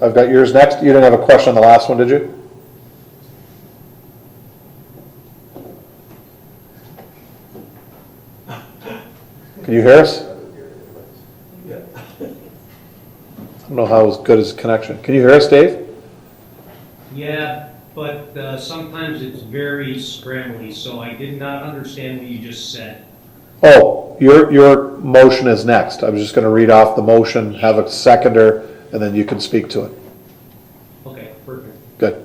A: I've got yours next. You didn't have a question on the last one, did you? Can you hear us? I don't know how good is the connection. Can you hear us, Dave?
K: Yeah, but sometimes it's very scrambly, so I did not understand what you just said.
A: Oh, your motion is next. I was just going to read off the motion, have a seconder, and then you can speak to it.
K: Okay, perfect.
A: Good.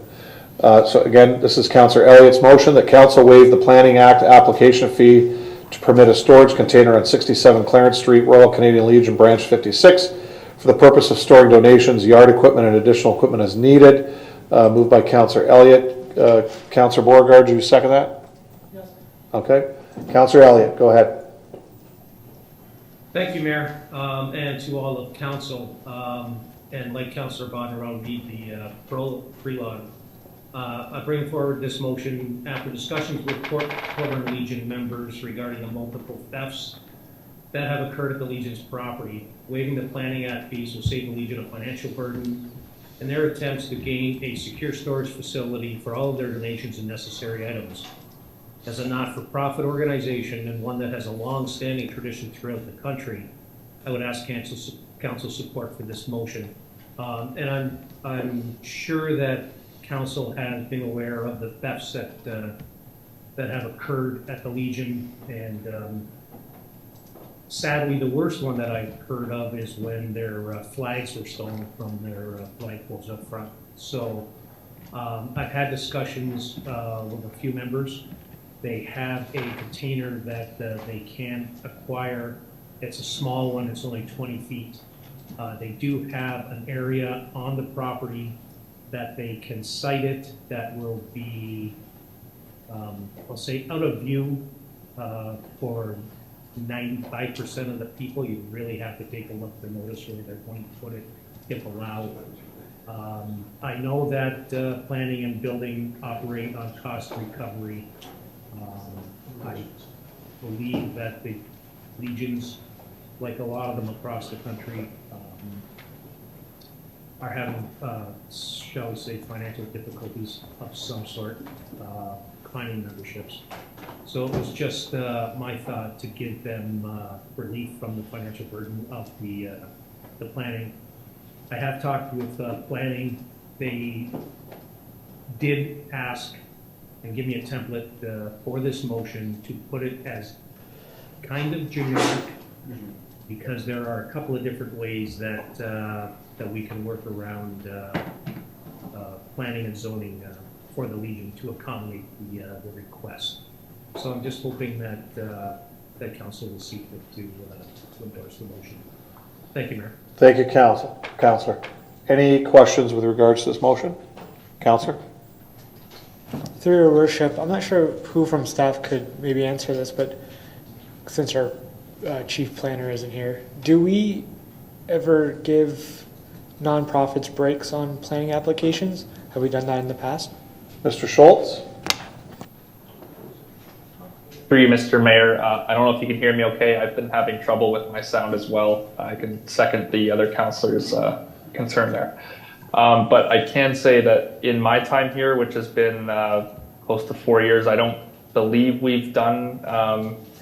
A: So again, this is Councillor Elliott's motion that council waive the Planning Act application fee to permit a storage container on 67 Clarence Street, Royal Canadian Legion, Branch 56, for the purpose of storing donations, yard equipment, and additional equipment as needed. Moved by Councillor Elliott. Councillor Beauregard, do you second that?
K: Yes.
A: Okay. Councillor Elliott, go ahead.
K: Thank you, Mayor, and to all of council. And like Councillor Bonner, I'll read the preload. I bring forward this motion after discussions with Colborne Legion members regarding the multiple thefts that have occurred at the Legion's property. Waiving the Planning Act fees will save the Legion a financial burden in their attempts to gain a secure storage facility for all of their donations and necessary items. As a not-for-profit organization and one that has a long-standing tradition throughout the country, I would ask council support for this motion. And I'm sure that council has been aware of the thefts that have occurred at the Legion, and sadly, the worst one that I've heard of is when their flags were stolen from their flagpoles up front. So I've had discussions with a few members. They have a container that they can acquire. It's a small one, it's only 20 feet. They do have an area on the property that they can site it that will be, I'll say, out of view for 95% of the people. You really have to take a look to notice where they're going to put it, if allowed. I know that planning and building operate on cost recovery. I believe that the Legions, like a lot of them across the country, are having, shall we say, financial difficulties of some sort, climbing memberships. So it was just my thought to give them relief from the financial burden of the planning. I have talked with planning. They did ask and give me a template for this motion to put it as kind of generic, because there are a couple of different ways that that we can work around planning and zoning for the Legion to accommodate the request. So I'm just hoping that that council will see fit to endorse the motion. Thank you, Mayor.
A: Thank you, Councillor. Any questions with regards to this motion? Councillor?
O: Through your worship, I'm not sure who from staff could maybe answer this, but since our chief planner isn't here, do we ever give nonprofits breaks on planning applications? Have we done that in the past?
A: Mr. Schultz?
P: Through you, Mr. Mayor, I don't know if you can hear me okay. I've been having trouble with my sound as well. I can second the other councillor's concern there. But I can say that in my time here, which has been close to 4 years, I don't believe we've done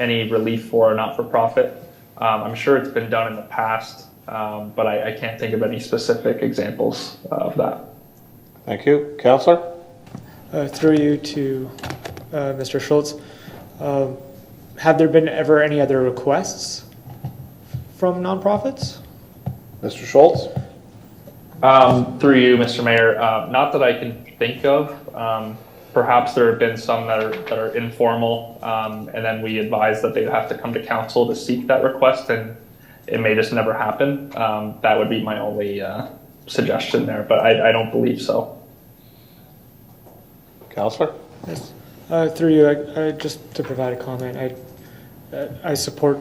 P: any relief for a not-for-profit. I'm sure it's been done in the past, but I can't think of any specific examples of that.
A: Thank you. Councillor?
O: Through you to Mr. Schultz, have there been ever any other requests from nonprofits?
A: Mr. Schultz?
P: Through you, Mr. Mayor, not that I can think of. Perhaps there have been some that are informal, and then we advise that they'd have to come to council to seek that request, and it may just never happen. That would be my only suggestion there, but I don't believe so.
A: Counselor?
O: Yes. Through you, I just to provide a comment, I support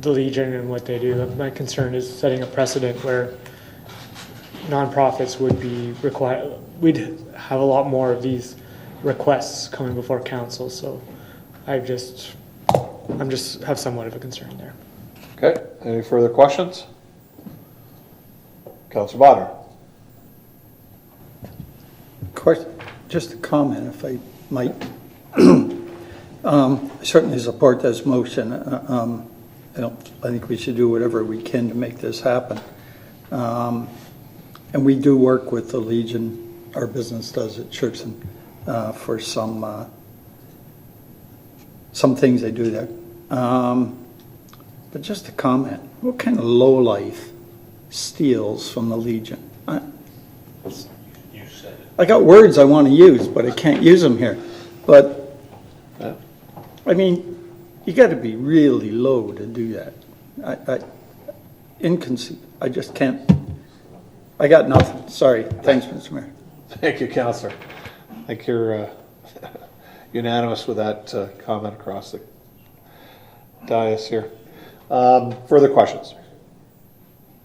O: the Legion and what they do. My concern is setting a precedent where nonprofits would be required. We'd have a lot more of these requests coming before council. So I'm just have somewhat of a concern there.
A: Okay, any further questions? Counselor Bonner?
I: Just a comment, if I might. I certainly support this motion. I think we should do whatever we can to make this happen. And we do work with the Legion, our business does at Schertzen, for some things they do there. But just a comment, what kind of lowlife steals from the Legion? I got words I want to use, but I can't use them here. But, I mean, you got to be really low to do that. I just can't. I got nothing. Sorry. Thanks, Mr. Mayor.
A: Thank you, Counselor. I think you're unanimous with that comment across the dais here. Further questions?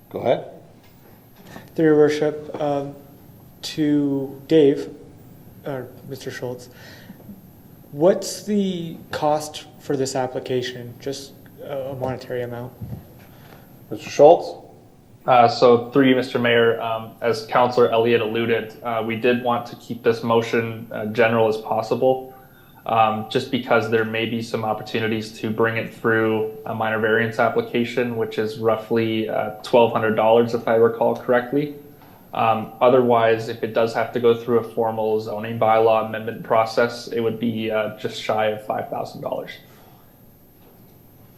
A: Go ahead.
O: Through your worship, to Dave, or Mr. Schultz, what's the cost for this application? Just a monetary amount.
A: Mr. Schultz?
P: So through you, Mr. Mayor, as Councillor Elliott alluded, we did want to keep this motion general as possible, just because there may be some opportunities to bring it through a minor variance application, which is roughly $1,200 if I recall correctly. Otherwise, if it does have to go through a formal zoning bylaw amendment process, it would be just shy of $5,000.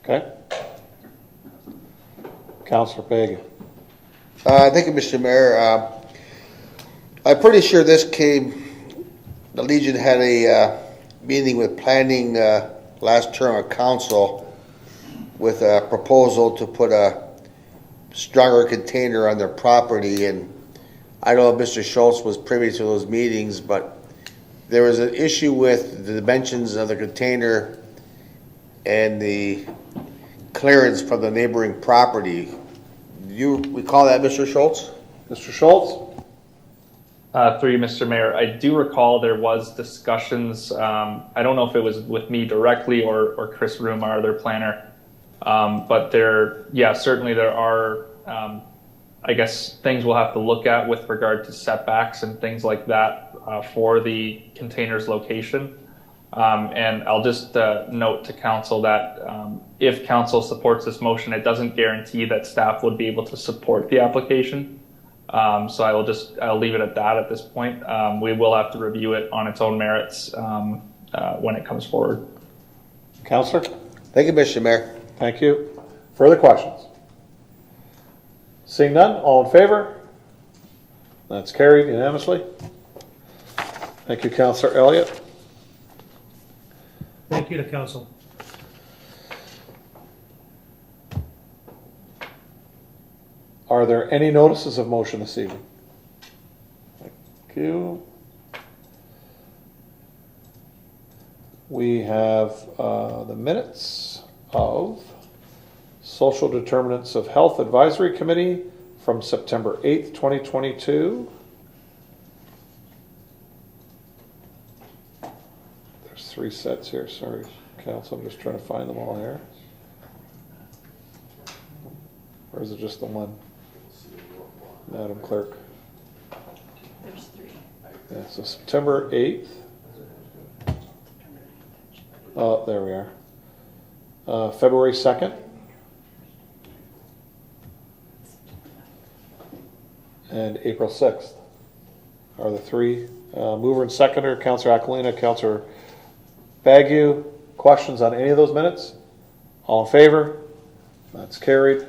A: Okay. Councillor Peg.
H: Thank you, Mr. Mayor. I'm pretty sure the Legion had a meeting with planning last term of council with a proposal to put a stronger container on their property, and I don't know if Mr. Schultz was privy to those meetings, but there was an issue with the dimensions of the container and the clearance from the neighboring property. Do you recall that, Mr. Schultz?
A: Mr. Schultz?
P: Through you, Mr. Mayor, I do recall there was discussions. I don't know if it was with me directly or Chris Room, our other planner, but certainly there are, I guess, things we'll have to look at with regard to setbacks and things like that for the container's location. And I'll just note to council that if council supports this motion, it doesn't guarantee that staff would be able to support the application. So I'll leave it at that at this point. We will have to review it on its own merits when it comes forward.
A: Councillor?
H: Thank you, Mr. Mayor.
A: Thank you. Further questions? Seeing none, all in favor? That's carried unanimously. Thank you, Councillor Elliott.
K: Thank you to council.
A: Are there any notices of motion this evening? Thank you. We have the minutes of Social Determinants of Health Advisory Committee from September 8th, 2022. There's 3 sets here, sorry, Council, I'm just trying to find them all here. Or is it just the one? Madam Clerk.
B: There's 3.
A: Yeah, so September 8th. Oh, there we are. February 2nd. And April 6th are the 3. Mover and seconder, Councillor Aquilina, Councillor Bagu. Questions on any of those minutes? All in favor? That's carried.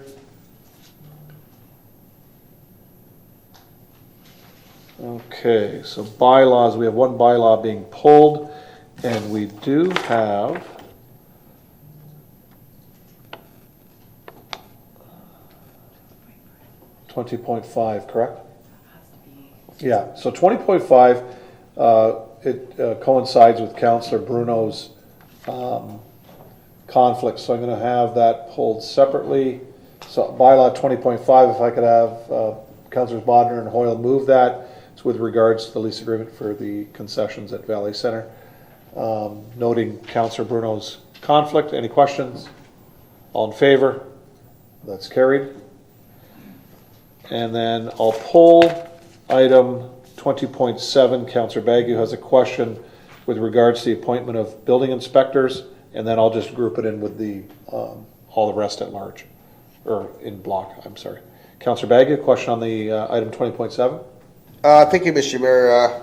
A: Okay, so bylaws, we have one bylaw being pulled, and we do have $20.5, correct? Yeah, so 20.5, it coincides with Councillor Bruno's conflict, so I'm going to have that pulled separately. So bylaw 20.5, if I could have Councillors Bodnar and Hoyle move that. It's with regards to the lease agreement for the concessions at Valley Center. Noting Councillor Bruno's conflict. Any questions? All in favor? That's carried. And then I'll pull item 20.7. Councillor Bagu has a question with regards to the appointment of building inspectors, and then I'll just group it in with the all the rest at large, or in block, I'm sorry. Councillor Bagu, question on the item 20.7?
H: Thank you, Mr. Mayor.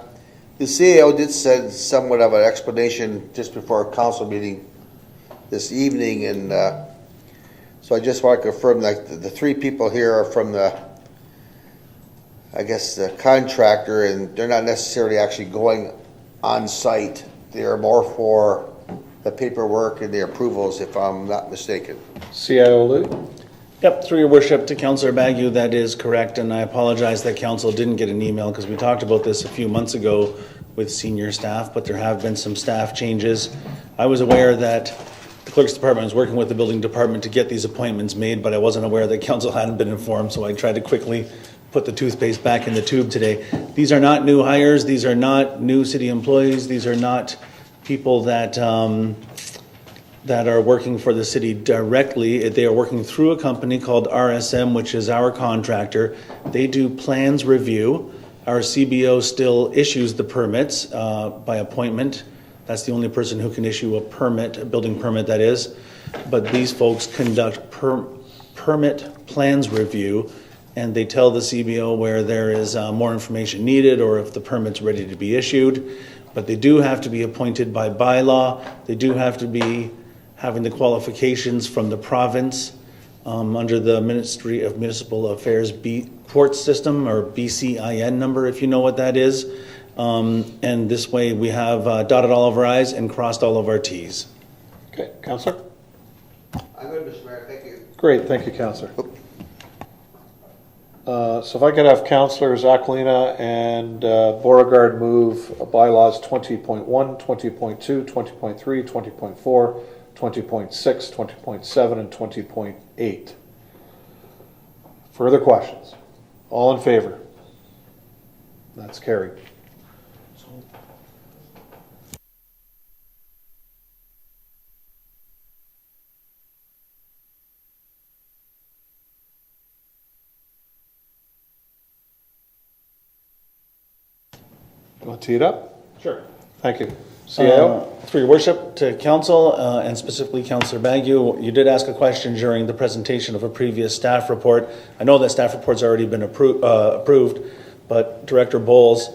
H: The CAO did send somewhat of an explanation just before our council meeting this evening, and so I just want to confirm that the three people here are from the contractor, and they're not necessarily actually going on site. They're more for the paperwork and the approvals, if I'm not mistaken.
A: CIO Lou?
D: Yep, through your worship to Councillor Bagu, that is correct, and I apologize that council didn't get an email because we talked about this a few months ago with senior staff, but there have been some staff changes. I was aware that the clerk's department was working with the building department to get these appointments made, but I wasn't aware that council hadn't been informed, so I tried to quickly put the toothpaste back in the tube today. These are not new hires, these are not new city employees, these are not people that that are working for the city directly. They are working through a company called RSM, which is our contractor. They do plans review. Our CBO still issues the permits by appointment. That's the only person who can issue a permit, a building permit that is. But these folks conduct permit plans review, and they tell the CBO where there is more information needed or if the permit's ready to be issued. But they do have to be appointed by bylaw. They do have to be having the qualifications from the province under the Ministry of Municipal Affairs court system, or BCIN number, if you know what that is. And this way we have dotted all of our I's and crossed all of our T's.
A: Okay, Councillor?
H: I'm good, Mr. Mayor. Thank you.
A: Great, thank you, Councillor. So if I could have Councillors Aquilina and Beauregard move bylaws 20.1, 20.2, 20.3, 20.4, 20.6, 20.7, and 20.8. Further questions? All in favor? That's carried. You want to tee it up?
D: Sure.
A: Thank you. CIO?
D: Through your worship to council, and specifically Councillor Bagu, you did ask a question during the presentation of a previous staff report. I know that staff report's already been approved, but Director Bowles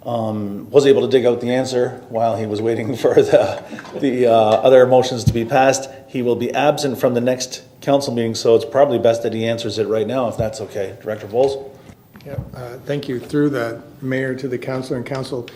D: was able to dig out the answer while he was waiting for the other motions to be passed. He will be absent from the next council meeting, so it's probably best that he answers it right now, if that's okay. Director Bowles?
F: Yeah, thank you. Through the mayor to the councilor and council,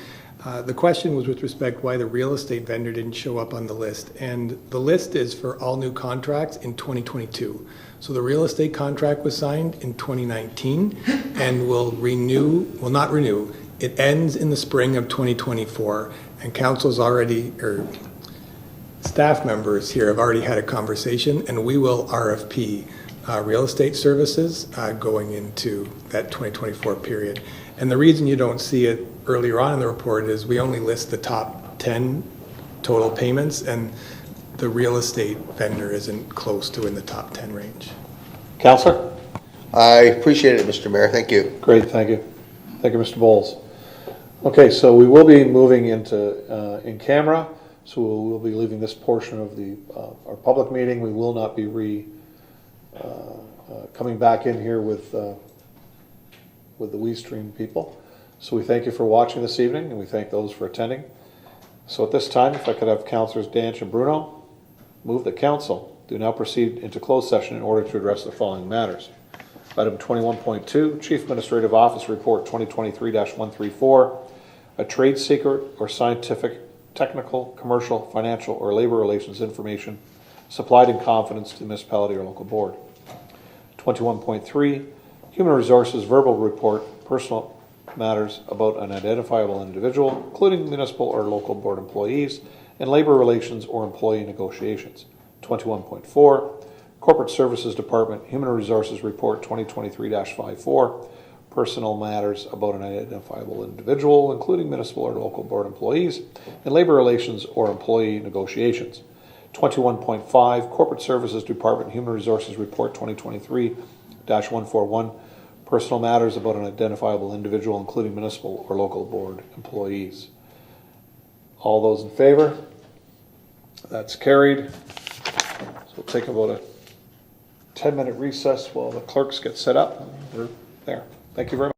F: the question was with respect why the real estate vendor didn't show up on the list. And the list is for all new contracts in 2022. So the real estate contract was signed in 2019 and will not renew. It ends in the spring of 2024. And council's already, or staff members here have already had a conversation, and we will RFP real estate services going into that 2024 period. And the reason you don't see it earlier on in the report is we only list the top 10 total payments, and the real estate vendor isn't close to in the top 10 range.
A: Councillor?
H: I appreciate it, Mr. Mayor. Thank you.
A: Great, thank you. Thank you, Mr. Bowles. Okay, so we will be moving into in camera, so we'll be leaving this portion of the our public meeting. We will not be coming back in here with the WeeStream people. So we thank you for watching this evening, and we thank those for attending. So at this time, if I could have Councillors Danch and Bruno move the council do now proceed into closed session in order to address the following matters. Item 21.2, Chief Administrative Office Report 2023-134, a trade secret or scientific, technical, commercial, financial, or labor relations information supplied in confidence to the municipality or local board. 21.3, Human Resources Verbal Report, personal matters about an identifiable individual, including municipal or local board employees, and labor relations or employee negotiations. 21.4, Corporate Services Department Human Resources Report 2023-54, personal matters about an identifiable individual, including municipal or local board employees, and labor relations or employee negotiations. 21.5, Corporate Services Department Human Resources Report 2023-141, personal matters about an identifiable individual, including municipal or local board employees. All those in favor? That's carried. So we'll take about a 10-minute recess while the clerks get set up. We're there. Thank you very much.